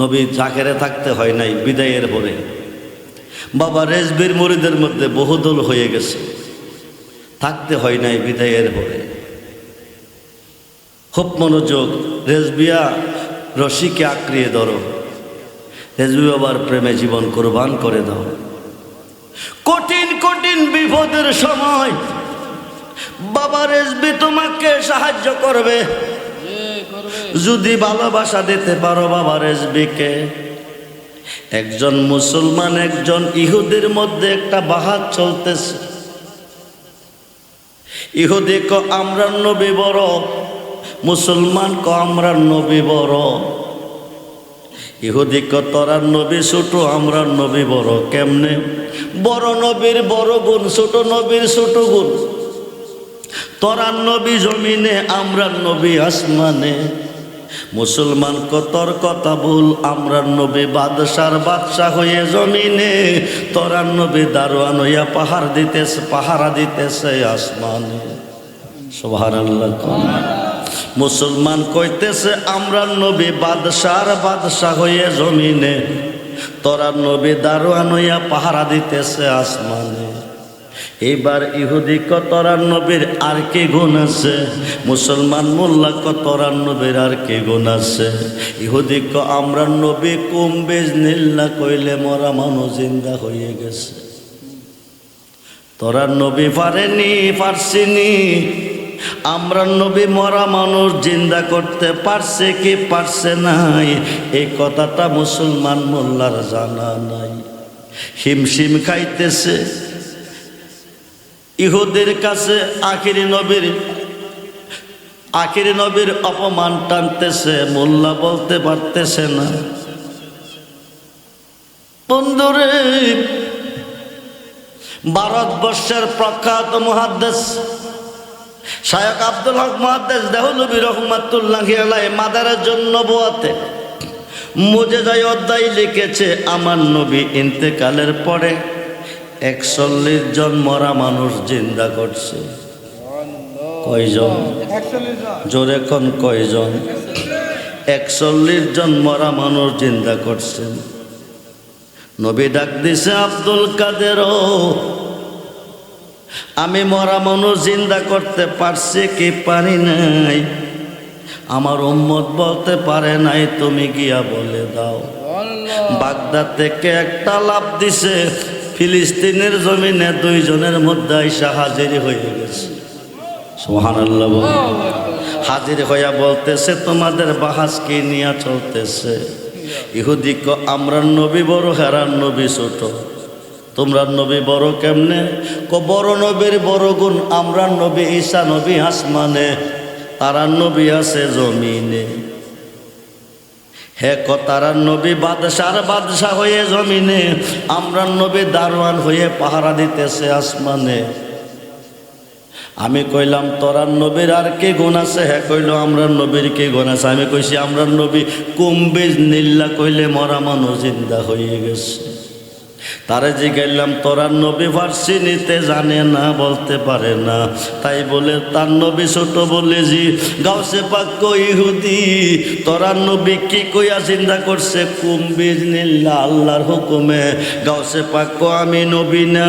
নবী জাকেরে থাকতে হয় নাই বিদায়ের পরে। বাবা রেজবির মুরিদের মধ্যে বহুদল হয়ে গেছে, থাকতে হয় নাই বিদায়ের পরে। খুব মনোযোগ, রেজবিয়া রশিকে আঁকড়িয়ে ধরো, রেজবি বাবার প্রেমে জীবন কোরবান করে দাও। কঠিন কঠিন বিপদের সময় বাবা রেজবি তোমাকে সাহায্য করবে যদি ভালোবাসা দিতে পারো বাবা রেজবিকে। একজন মুসলমান একজন ইহুদির মধ্যে একটা বাহাত চলতেছে। ইহুদি ক আমরা নবী বড়, মুসলমান ক আমরা নবী বড়। ইহুদি ক তোরা নবী ছোট, আমরা নবী বড়। কেমনে? বড় নবীর বড় গুণ, ছোট নবীর ছোট গুণ। তোরা নবী জমিনে, আমরা নবী আসমানে। মুসলমান ক তোর কথা ভুল, আমরা নবী বাদশার বাদশাহ হয়ে জমিনে, তোরা নবী দারোয়ান হইয়া পাহারা দিতেছে আসমানে। সুবহানাল্লাহ। মুসলমান কইতেছে আমরা নবী বাদশার বাদশাহ হয়ে জমিনে, তোরা নবী দারোয়ান হইয়া পাহারা দিতেছে আসমানে। এইবার ইহুদি ক তোরা নবীর আর কি গুণ আছে? মুসলমান মোল্লা ক তোরা নবীর আর কি গুণ আছে? ইহুদি ক আমরা নবী কুম্বিজ নীল্লা কইলে মরা মানুষ জিন্দা হয়ে গেছে। তোরা নবী পারেনি, পারছিনি, আমরা নবী মরা মানুষ জিন্দা করতে পারছে কি পারছে নাই, এই কথাটা মুসলমান মোল্লার জানা নাই। হিমশিম খাইতেছে ইহুদের কাছে। আখিরি নবীর অপমান টানতেছে, মোল্লা বলতে পারতেছে না। বন্ধুরে, ভারতবর্ষের প্রখ্যাত মুহাদ্দিস শায়খ আব্দুল হক মুহাদ্দিস দেহলভী রহমাতুল্লাহি আলাইহি মাদারের জন্য নবুয়াতে মুজিজায়ে অধ্যায় লিখেছে, আমার নবী ইন্তেকালের পরে ৪১ জন মরা মানুষ জিন্দা করছে। কয়জন? জোরে কোন কয়জন? ৪১ জন মরা মানুষ জিন্দা করছেন। নবী ডাক দিছে, আব্দুল কাদের, আমি মরা মানুষ জিন্দা করতে পারছি কি পারি নাই? আমার উম্মত বলতে পারে নাই, তুমি গিয়া বলে দাও। বাগদাদ থেকে একটা লাফ দিছে, ফিলিস্তিনের জমিনে 2 জনের মধ্যে আইসা হাজির হয়ে গেছে। সুবহানাল্লাহ। হাজির হইয়া বলতেছে, তোমাদের বাহাস কি নিয়ে চলতেছে? ইহুদি ক আমরা নবী বড়, হেরার নবী ছোট। তোমরা নবী বড় কেমনে? ক বড় নবীর বড় গুণ, আমরা নবী ঈসা নবী আসমানে, তারা নবী আছে জমিনে। হে ক তারা নবী বাদশার বাদশাহ হয়ে জমিনে, আমরা নবী দারোয়ান হয়ে পাহারা দিতেছে আসমানে। আমি কইলাম তোরা নবীর আর কি গুণ আছে? হ্যাঁ কইল আমরা নবীর কি গুণ আছে? আমি কইছি আমরা নবী কুম্বিজ নীল্লা কইলে মরা মানুষ জিন্দা হয়ে গেছে। তারে জিজ্ঞাসলাম তোরা নবী ফার্সি নিতে জানে না, বলতে পারে না, তাই বলে তার নবী ছোট বলে জি। গাউসে পাক কই ইহুদি, তোরা নবী কি কইয়া চিন্তা করছে? কুম্বিজ নীল্লা আল্লাহর হুকুমে। গাউসে পাক কো আমি নবী না,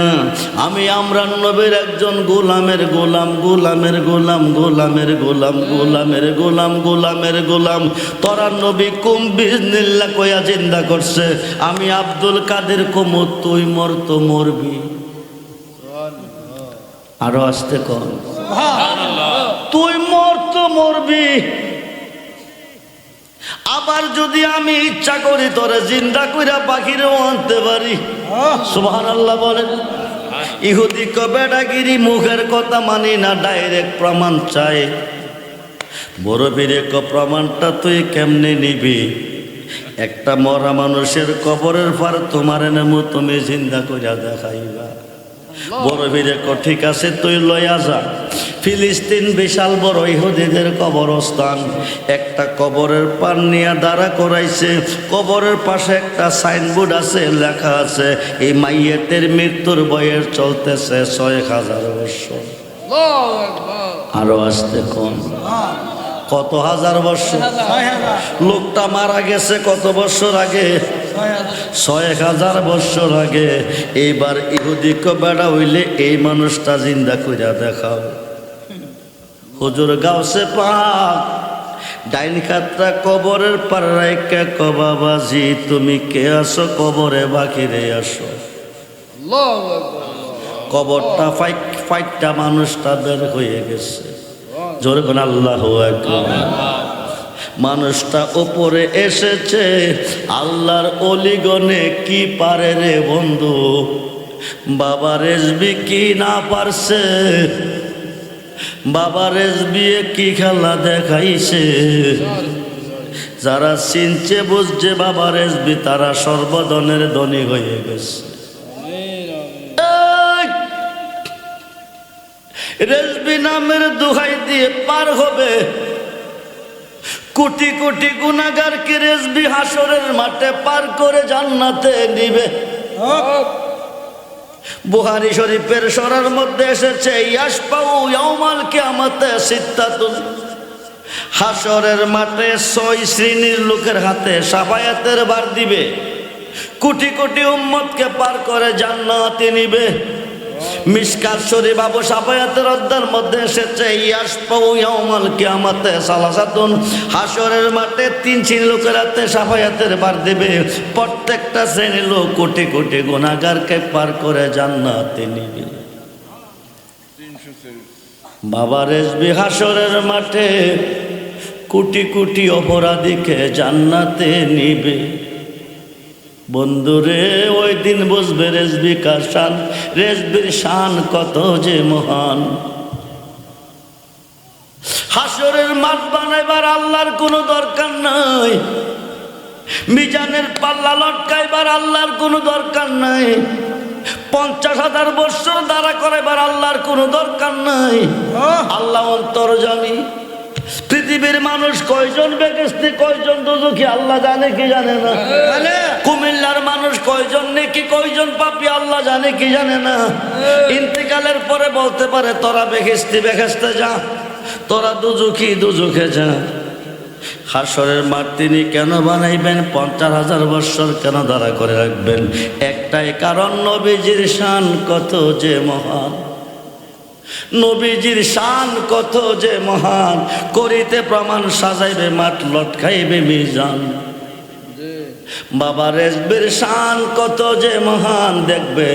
আমি আমরা নবীর একজন গোলামের গোলাম, গোলামের গোলাম, গোলামের গোলাম, গোলামের গোলাম, গোলামের গোলাম। তোরা নবী কুম্বিজ নীল্লা কইয়া চিন্তা করছে, আমি আব্দুল কাদের কুম তুই মর তো মরবি। আরো আসতে কর, তুই মর তো মরবি। আবার যদি আমি ইচ্ছা করি তোরে জিন্দা কইরা পাখিরেও আনতে পারি। সুবহানাল্লাহ বলেন। ইহুদি ক বেডাগিরি, মুখের কথা মানি না, ডাইরেক্ট প্রমাণ চাই। বড় বীরে ক প্রমাণটা তুই কেমনে নিবি? একটা মরা মানুষের কবরের পার তোমার নেমো, তুমি জিন্দা কইরা দেখাইবা। বড় ভিড়ে ঠিক আছে তুই লইয়া যা। ফিলিস্তিন বিশাল বড় ইহুদিদের কবরস্থান, একটা কবরের পার নিয়ে দাঁড়া করাইছে। কবরের পাশে একটা সাইনবোর্ড আছে, লেখা আছে এই মাইয়েতের মৃত্যুর বয়স চলতেছে ৬,০০০ বছর। আরো আসতে কম, কত হাজার বছর? লোকটা মারা গেছে কত বছর আগে? ৬,০০০ বছর আগে। এইবার ইহুদি বেড়া হইলে এই মানুষটা জিন্দা কইরা দেখাও। হুজুর গাউসে পাক ডাইন খাতটা কবরের পার রাইখা ক বাবাজি তুমি কে আসো কবরে বাকিরে আসো। কবরটা ফাইটটা মানুষটা বের হয়ে গেছে। জোরে কোন আল্লাহু আকবার। মানুষটা উপরে এসেছে। আল্লাহর অলিগণে কি পারে রে বন্ধু, বাবা রেজবি কি না পারছে, বাবা রেজবি কি খেলা দেখাইছে। যারা চিনছে বুঝছে বাবা রেজবি তারা সর্বধনের ধনী হয়ে গেছে। রেজবি নামের দোহাই দিয়ে পার হবে কোটি কোটি গুনাহগারকে রেজবি হাসরের মাঠে পার করে জান্নাতে নিবে। বুখারী শরীফের সরার মধ্যে এসেছে ইয়াশফাউ ইয়াউমাল কিয়ামাতে সিত্তাতুন, হাসরের মাঠে ৬ শ্রেণীর লোকের হাতে শাফায়াতের ভার দিবে, কোটি কোটি উম্মতকে পার করে জান্নাতে নিবে। মিশকাত শরীফ আবু শাফায়াতের অধ্যায়ের মধ্যে এসেছে ইয়াশফাউ ইয়াউমাল কিয়ামাতে সালাসাতুন, হাসরের মাঠে ৩ শ্রেণীর লোকের হাতে শাফায়াতের ভার দিবে, প্রত্যেকটা শ্রেণীর লোক কোটি কোটি গুনাহগারকে পার করে জান্নাতে নিবে। বাবা রেজবি হাসরের মাঠে কোটি কোটি অপরাধীকে জান্নাতে নিবে। বন্ধুরে ওই দিন বুঝবে রেজবি কার শান, রেজবির শান কত যে মহান। হাসরের মাঠ বানাইবার আল্লাহর কোনো দরকার নাই, মিজানের পাল্লা লটকাইবার আল্লাহর কোনো দরকার নাই, ৫০,০০০ বছর দাঁড়া করাইবার আল্লাহর কোনো দরকার নাই। আল্লাহ অন্তর্যামী। পৃথিবীর মানুষ কয়জন বেহেশতি কয়জন দোজখী আল্লাহ জানে কি জানে না? কুমিল্লার মানুষ কয়জন নেকি কয়জন পাপী আল্লাহ জানে কি জানে না? ইন্তেকালের পরে বলতে পারে তোরা বেহেশতে যা, তোরা দোজখী দোজখে যা। হাসরের মাঠ তিনি কেন বানাইবেন? ৫০,০০০ বছর কেন দাঁড়া করে রাখবেন? একটাই কারণ, নবীজির শান কত যে মহান, নবীজির শান কত যে মহান। করিতে প্রমাণ সাজাইবে মাঠ লটকাইবে মিজান। বাবা রেজবির শান কত যে মহান, দেখবে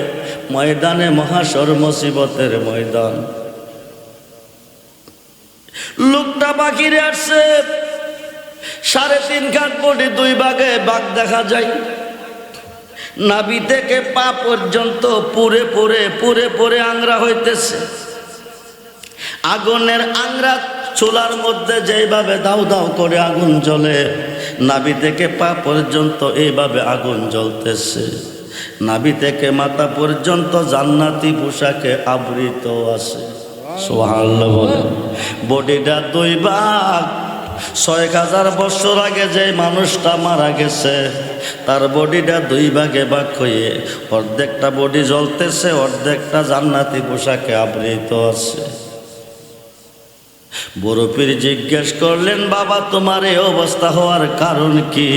ময়দানে মহাশর মুসিবতের ময়দান। লোকটা বাকিরে আসছে ৩.৫ কাঠ বডি, ২ ভাগে বাঘ দেখা যায়। নাভি থেকে পা পর্যন্ত পুরে পুরে পুরে পুরে আংরা হইতেছে। আগুনের আংরা চুলার মধ্যে যেভাবে দাউ দাউ করে আগুন জ্বলে, নাভি থেকে পা পর্যন্ত এইভাবে আগুন জ্বলতেছে। নাভি থেকে মাথা পর্যন্ত জান্নাতি পোশাকে আবৃত আছে। সুবহানাল্লাহ বলে। বডিটা ২ ভাগ। ৬,০০০ বছর আগে যে মানুষটা মারা গেছে তার বডিটা ২ ভাগে ভাগ হয়ে অর্ধেকটা বডি জ্বলতেছে, অর্ধেকটা জান্নাতি পোশাকে আবৃত আছে। বড় পীর জিজ্ঞেস করলেন, বাবা তোমার এই অবস্থা হওয়ার কারণ কি?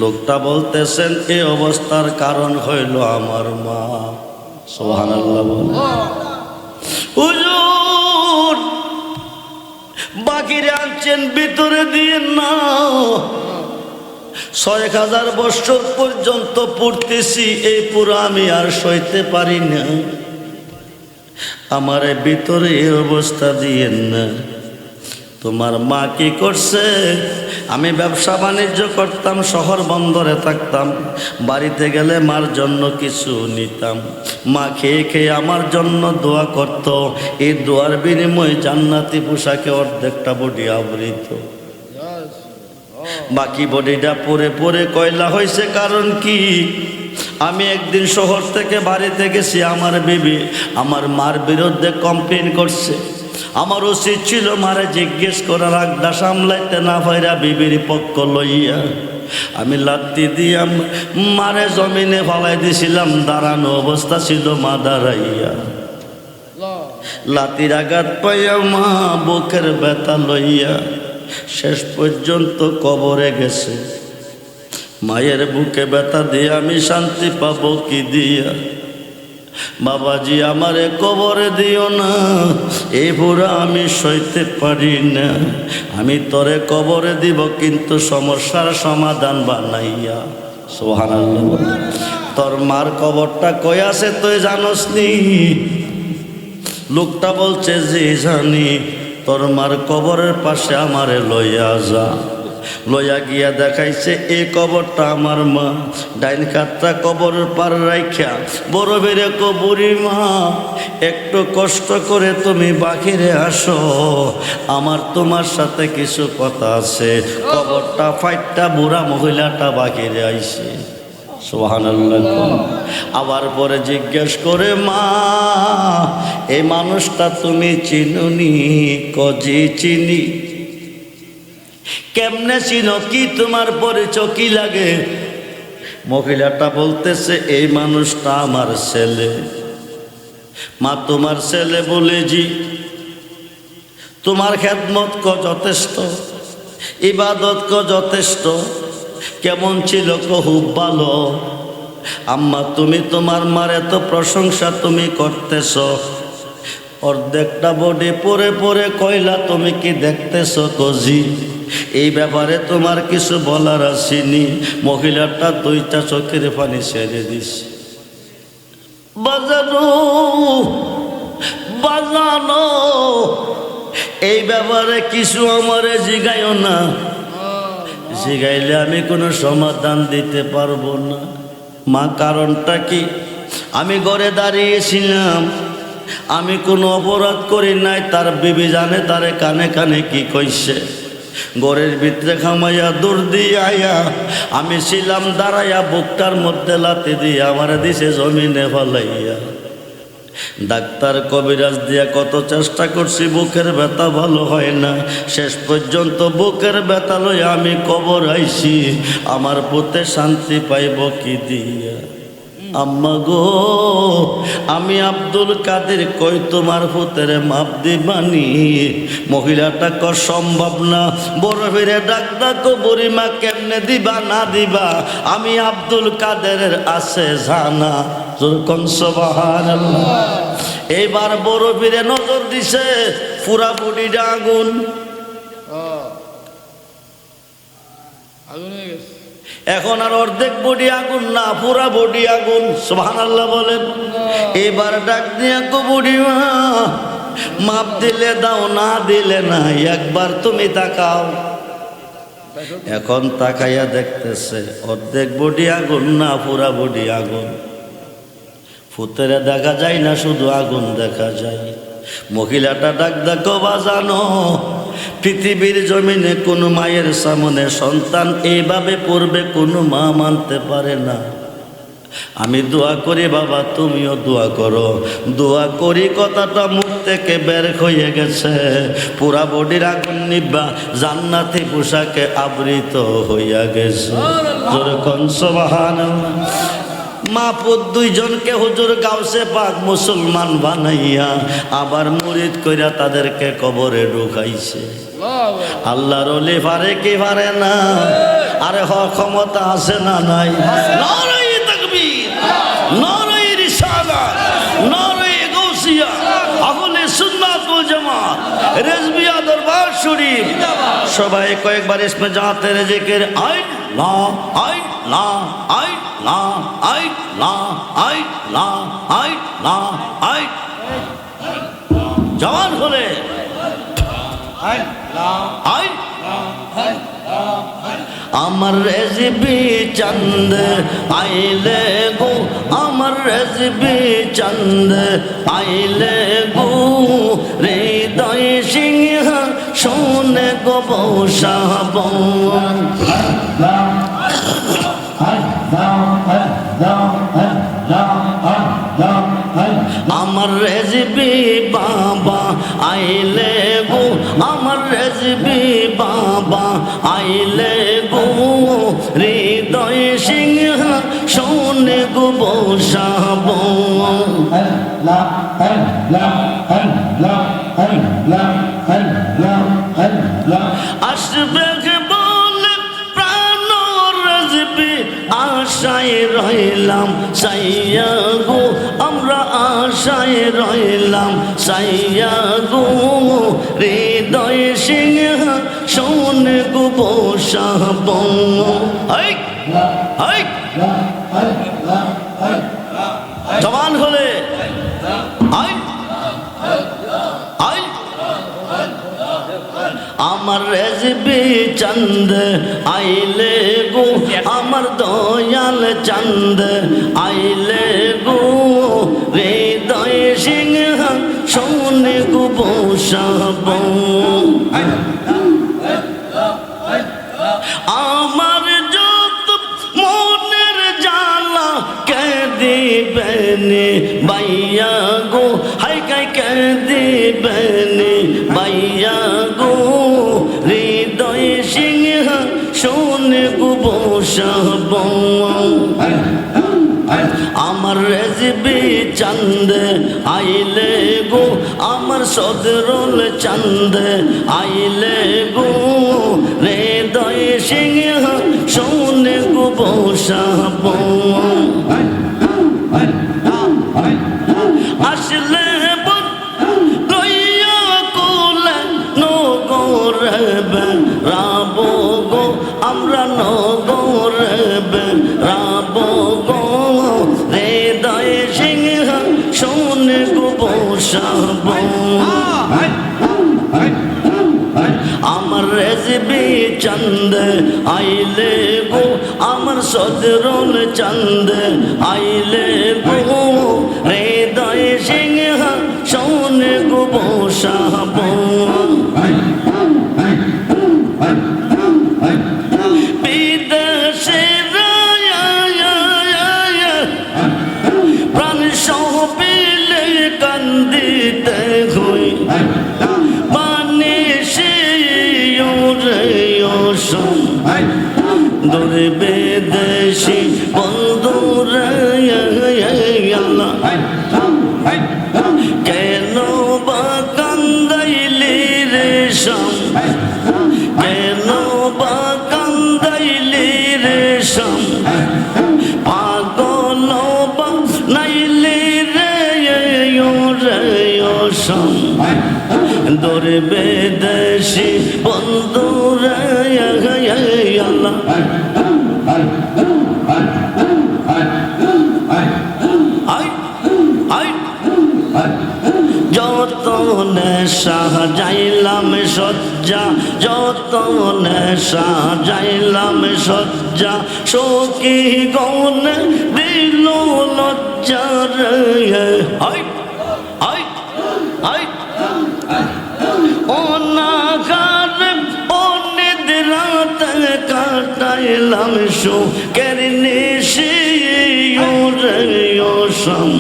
লোকটা বলতেছেন এই অবস্থার কারণ হইল আমার মা। সুবহানাল্লাহ বলে। হুজুর বাকিরে আনছেন ভিতরে দিয়ে না, ৬,০০০ বছর পর্যন্ত পড়তেছি, এই পুরো আমি আর সইতে পারি না, আমার ভিতরে এই অবস্থা দিয়েন না। তোমার মা কি করছে? আমি ব্যবসা বাণিজ্য করতাম, শহর বন্দরে থাকতাম, বাড়িতে গেলে মার জন্য কিছু নিতাম, মা খেয়ে খেয়ে আমার জন্য দোয়া করত। এই দোয়ার বিনিময়ে জান্নাতি পোশাকে অর্ধেকটা বডি আবৃত, বাকি বডিটা পরে পরে কয়লা হয়েছে। কারণ কি? আমি একদিন শহর থেকে বাড়িতে গেছি, আমার বিবি আমার মার বিরুদ্ধে কমপ্লেন করছে। আমার উচিত ছিল মারে জিজ্ঞেস করার, আগদা সামলাইতে না পাইরা বিবির পক্ষ লইয়া আমি লাত্তি দিয়া মারে জমিনে ফালাই দিছিলাম। দাঁড়ানো অবস্থা ছিল, মা দাঁড়াইয়া। লাতির আঘাত পাইয়া মা বুকের ব্যথা লইয়া শেষ পর্যন্ত কবরে গেছে। মায়ের বুকে ব্যথা দিয়ে আমি শান্তি পাবো কি দিয়া? বাবাজি আমারে কবরে দিও না, এই পুরা আমি সইতে পারি না। আমি তোরে কবরে দিব, কিন্তু সমস্যার সমাধান বানাইয়া। সুবহানাল্লাহ। তোর মার কবরটা কই আছে তুই জানোস নি? লোকটা বলছে যে জানি। তোর মার কবরের পাশে আমারে লইয়া যা। লইয়া গিয়া দেখাইছে এই কবরটা আমার মা। ডাইন কাতটা কবরের পার রাইখা বড় বেড়ে কবুরি মা, একটু কষ্ট করে তুমি বাহিরে আসো, আমার তোমার সাথে কিছু কথা আছে। কবরটা ফাইটটা বুড়া মহিলাটা বাহিরে আইছে। সুবহানাল্লাহ। আবার পরে জিজ্ঞেস করে, মা এই মানুষটা তুমি চিনুনি? কজি চিনি। কেমনে চিনো? কি তোমার পরিচয় কি লাগে? মহিলাটা বলতেছে এই মানুষটা আমার ছেলে। মা তোমার ছেলে? বলে জি। তোমার খেদমত ক যথেষ্ট, ইবাদত ক যথেষ্ট। কেমন ছিল? খুব ভালো। আম্মা তুমি তোমার মার এত প্রশংসা তুমি করতেছ, অর্ধেকটা বডি পরে পরে কইলা তুমি কি দেখতেছ? কজি এই ব্যাপারে তোমার কিছু বলার আসেনি। মহিলাটা দুইটা চোখের পানি ছেড়ে দিছে। বাজানো বাজানো এই ব্যাপারে কিছু আমারে জিগাইও না। জিগাইলে আমি কোনো সমাধান দিতে পারবো না। মা কারণটা কি? আমি ঘরে দাঁড়িয়েছিলাম, আমি কোনো অপরাধ করি নাই। তার বিবি জানে তারে কানে কানে কি কইছে। ঘরের ভিতরে খামাইয়া দৌড় দিয়ে আয়া আমি ছিলাম দাঁড়াইয়া, বুকটার মধ্যে লাথি দিয়ে আমার দিছে জমিনে ফলাইয়া। ডাক্তার কবিরাজ দিয়া কত চেষ্টা করছি, বুকের ব্যথা ভালো হয় না। শেষ পর্যন্ত বুকের ব্যথা লইয়া আমি কবর আইছি। আমার পুতে শান্তি পাইব কি দিয়া? আম্মা গো আমি আব্দুল কাদের কই তোমার পুতের মাপ দিবানি? মহিলাটা ক সম্ভব না। বড় ফিরে ডাক্তার বুড়িমা কেমনে দিবা না দিবা? আমি আব্দুল কাদেরের আছে জানা। সুবহানাল্লাহ। এইবার বড় ফিরে নজর দিছে, পুরা বুড়িটা আগুন। আগুন হয়ে গেছে। এখন আর অর্ধেক বডি আগুন না, পুরা বডি আগুন। সুবহানাল্লাহ বলেন। এবার ডাক দিয়া গো বুড়িমা, মাপ দিলে দাও, না দিলে না, একবার তুমি তাকাও। এখন তাকাইয়া দেখতেছে অর্ধেক বডি আগুন না, পুরা বডি আগুন। ফুতেরে দেখা যায় না, শুধু আগুন দেখা যায়। মহিলাটা ডাক দেখো বাজানো, পৃথিবীর জমিনে কোনো মায়ের সামনে সন্তান এইভাবে পড়বে কোনো মা মানতে পারে না। আমি দোয়া করি বাবা, তুমিও দোয়া করো। দোয়া করি কথাটা মুখ থেকে বের হয়ে গেছে। পুরা বডির আগুন নিবা, জান্নাতি পোশাকে আবৃত হইয়া গেছে। যেরকম সুবহানাল্লাহ। মা পুত দুইজনকে হুজুর গাউসে পাক মুসলমান বানাইয়া আবার মুরিদ কইরা তাদেরকে কবরে ঢুকাইছে। আল্লাহর ওলি পারে কি পারে না? আরে ক্ষমতা আছে না নাই? নারায়ে তাকবীর, নারায়ে রিসালাত, নারায়ে গাউসিয়া, আহলে সুন্নাত ওয়াল জামাত, রেজবিয়া দরবার শরীফ। সবাই কয়েকবার ইসমে জাতের জিকির আইন লা আইন লা আইন লা আইন লা আইন লা আইন লা আইন। জওয়ান হলে আইন লা আইন। আমার রেজবি চন্দ আইলে গো, আমার রেজবি চন্দ আইলে গো, হৃদয় সিংহ শোনে গো বসাব। আমার রেজবি বাবা আইলে গো, আমার রেজবি বাবা আইলে গো, হৃদয় সিংহ শোনে গো বসাব। আল্লাহ আল্লাহ আল্লাহ আল্লাহ আল্লাহ আল্লাহ আসবে বলে প্রাণ রেজবি আশায় রইলাম সাইয়া গো, আমরা আশায় রইলাম সাইয়া গো, হৃদয় সিংহ শোনে গো বসাব। জবান হলে আমার রেজবি চন্দ আইলে গো, আমার দয়াল চন্দ আইলে গো, হৃদয় সিংহ শোনে গো বসাব। আমার যত মনের জ্বালা কে দিবেন বাইয়া গো, হাই কাই কে দিবেন বাইয়া গো, হৃদয় সিংহ শোনে গো বসাব। আমার রেজবি চন্দ আইলে গো, আমার সদরুল চন্দ আইলে গো, হৃদয় সিংহ শোনে গো বসাব। আসলে লইয়া কোলে নগরে রাব গো, আমরা নগরে রাব গো, হৃদয় সিংহ শোনে গো বসাব। আমার রেজবি চন্দ আইলে গো, আমার সদরুল চন্দ আইলে গো, হৃদয় সিংহ শোনে গো বসাব। বিদেশে প্রাণ সহবিলে কান্দিতে হই, দূরে বিদেশি বন্ধুরা কেন বা কান্দাইলি রে শাম, কেন বা কান্দাইলি রে শাম, পাগল বা নাইলি রে শাম, দূরে বিদেশি বন্ধুরা যত নেশা যাইলাম সজ্জা, যত নেশা যাইলাম সজ্জা, সখী গৌন দিল লজ্জা রে। অনাগারে অনিদ্রাতে কাটাইলাম সুখের নিশি রে শাম,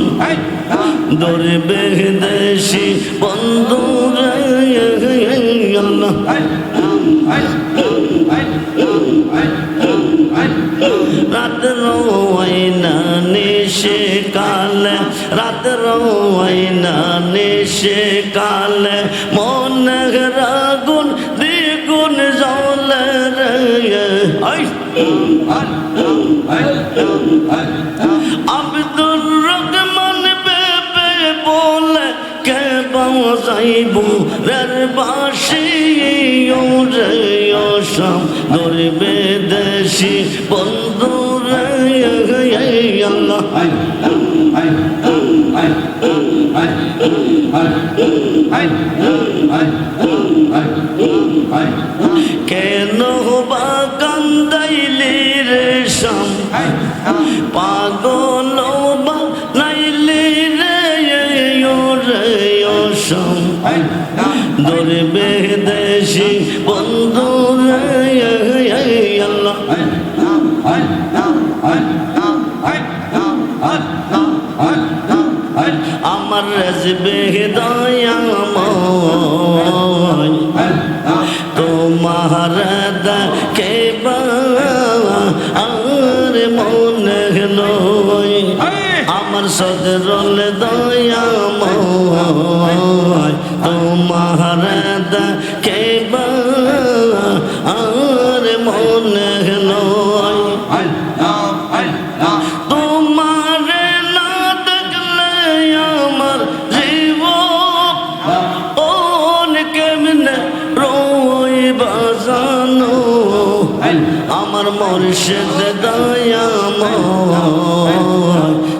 দূরে বিদেশি বন্ধুরা রাত রোয়াইনা নিশে কালে, রাত রোয়াইনা নিশে কালে, মনের আগুন দ্বিগুণ জ্বলে রে। আব্দুর রহমান বেবে বলে কে বাজাইব রের বাঁশি রে শাম, দূরে বিদেশি বন্ধুরা আল্লাহ। কেন বা কান্দাইলি রে শাম, পাগল বা নাইলি রে শাম, দূরে বিদেশি বন্ধুরা আল্লাহ। আমার রেজবে দয়াময় তোমার দেখে আর মনে লয় আমার সদরল দয়াময় তোমার দেখে আর মনে লয় তোমার না দেখলে আমার জীবন কেমনে রই বাজানো আমার মুর্শিদ দয়াময়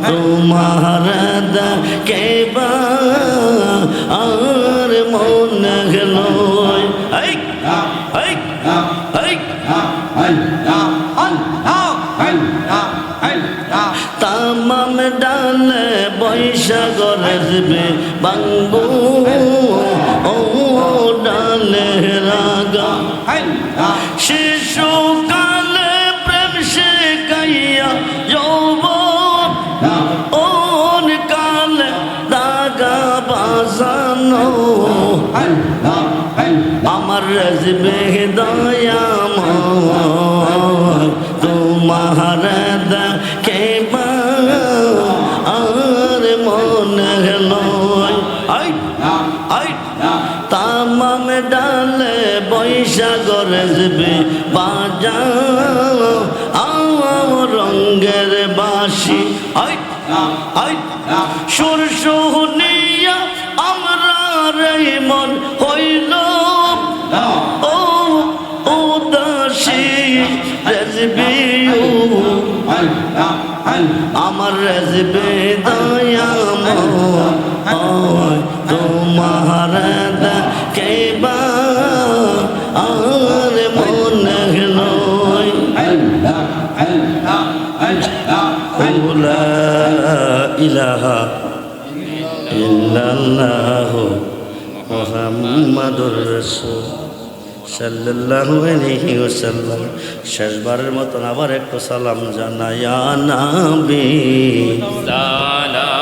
তোমার দেখে আর মনে লয় তামাম ডালে বৈশাখ রেজবে বাঙ্গু ও ডালে রাগা শিশুকালে প্রেম শিখাইয়া যৌবন ওন কালে দাগা বাজানো আমার রেজবে দয়াময় তোমার দেখে আর মনে লয় তামাম ডালে বৈশাখ রেজবে বাজাও রঙ্গের বাসি সুর শুনিয়া আমরা রে মন হইল ও উদাসী রেজবে আমার রেজবে দয়াময় তোমার দেখে আর মনে লয় লা ইলাহা ইল্লাল্লাহু মুহাম্মাদুর রাসূল সাল্লাল্লাহু আলাইহি ওয়াসাল্লাম। শেষবারের মতন আবার একটু সালাম জানাই ইয়া নবী সালাম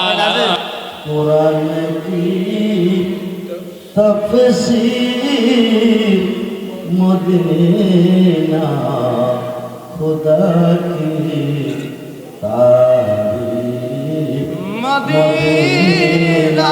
আলাইহি। কোরআন কি তফসীর মদিনা খুদা কি তারিফ মদিনা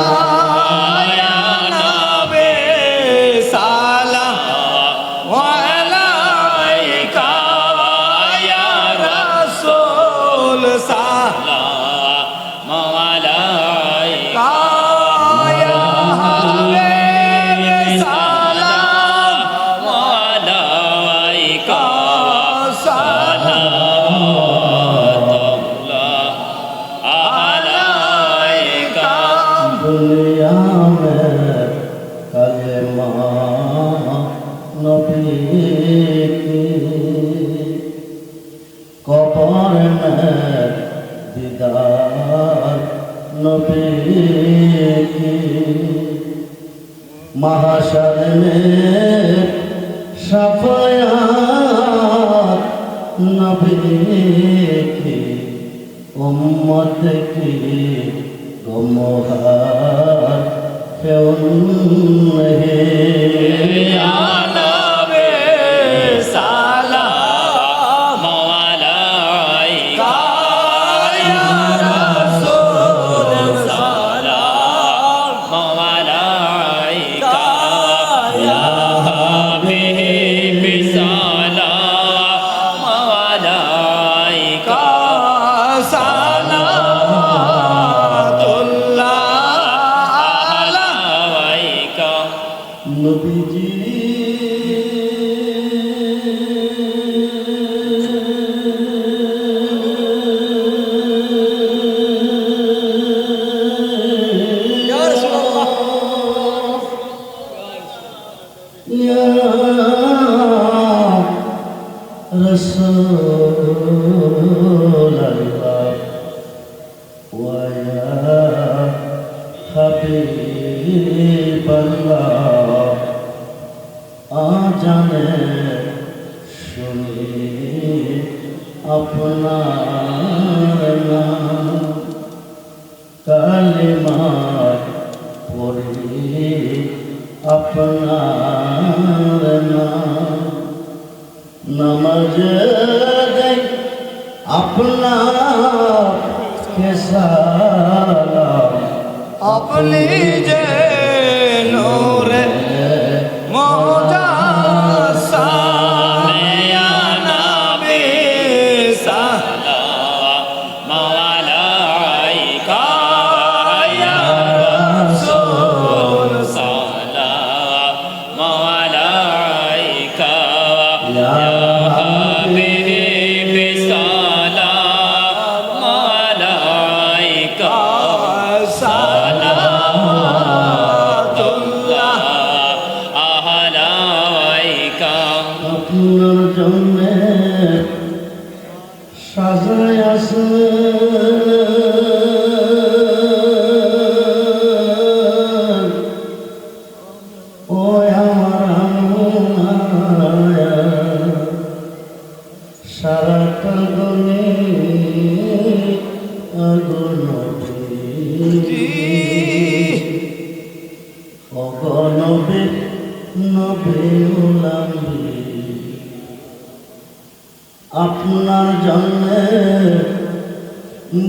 दुनिया में कलमा नबी की कब्र में दीदार नबी की महशर में शफाअत नबी की उम्मत की गुमहार क्यों नहीं या नबी सलाम अलैका या रसूल सलाम अलैका या हबीब सलाम अलैका नबीजी या रसूल अल्लाह व या हबीब अल्लाह जाने सुनी अपना नाम কালেমা পড়ি আপনার নাম নামাজে দেই আপনাকে সালাম আপনি যে নূরে মুজাসসাম ইয়া নবী সালাম আলাইকা ইয়া রাসূল সালাম আলাইকা ইয়া হাবিব সালাম আলাইকা আপনার জন্যে সাজায় আছে ও আমার আল্লাহ সারাটা গনে আগুন অগণবে নবে উলাম্বি আপনার জন্যে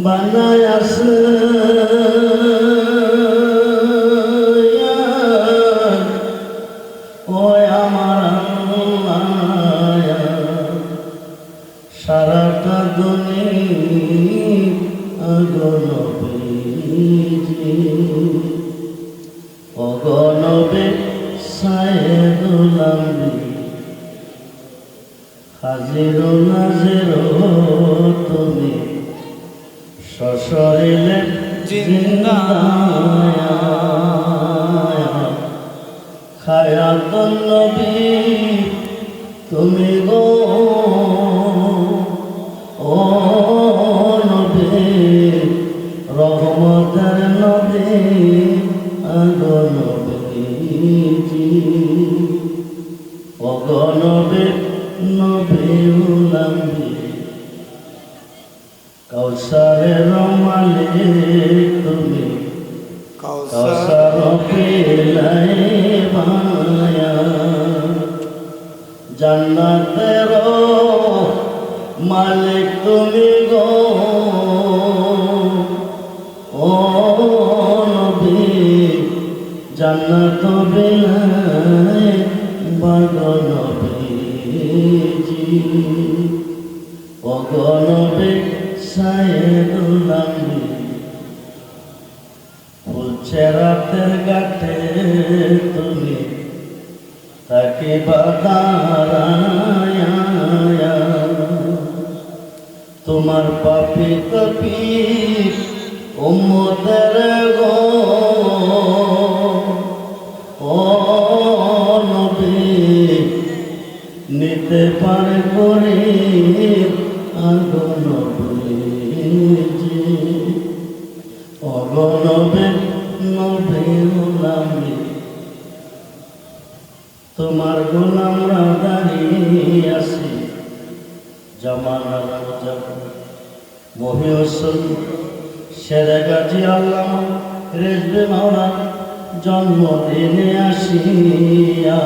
বানায় আছে ও আমার আল্লাহ সারাটা দুনি অগণবী অগণবে সায়েদুলাম্বি হাজির নাজির তুমি সশরীরে জিন্দায়া খায়াতুন নবী তুমি গো ও নবী রহমতের নবী আগো নবীজি অগণবে নবী উলাম্বি কৌশলের মালিক তুমি কৌশল পিলাই মায়া জান্নাতের মালিক তুমি গো ও নবী জান্নাত বিলাই বাগো নবীজি ওগো নবী সায়েদুলাম্বি ফুলছে রাতের ঘাটে তুমি তাকে বাদারায়া তোমার পাপি তপি উম্মতের গো ও নবী নিতে পারে করে আগো নবীজি ওগো নবী নবী উলাম্বি তোমার গোলামরা দাঁড়িয়ে আছি জামানার মহিউসুল শেরে গাজী আল্লামা রেজবে মাওলানা জন্মদিনে আসিয়া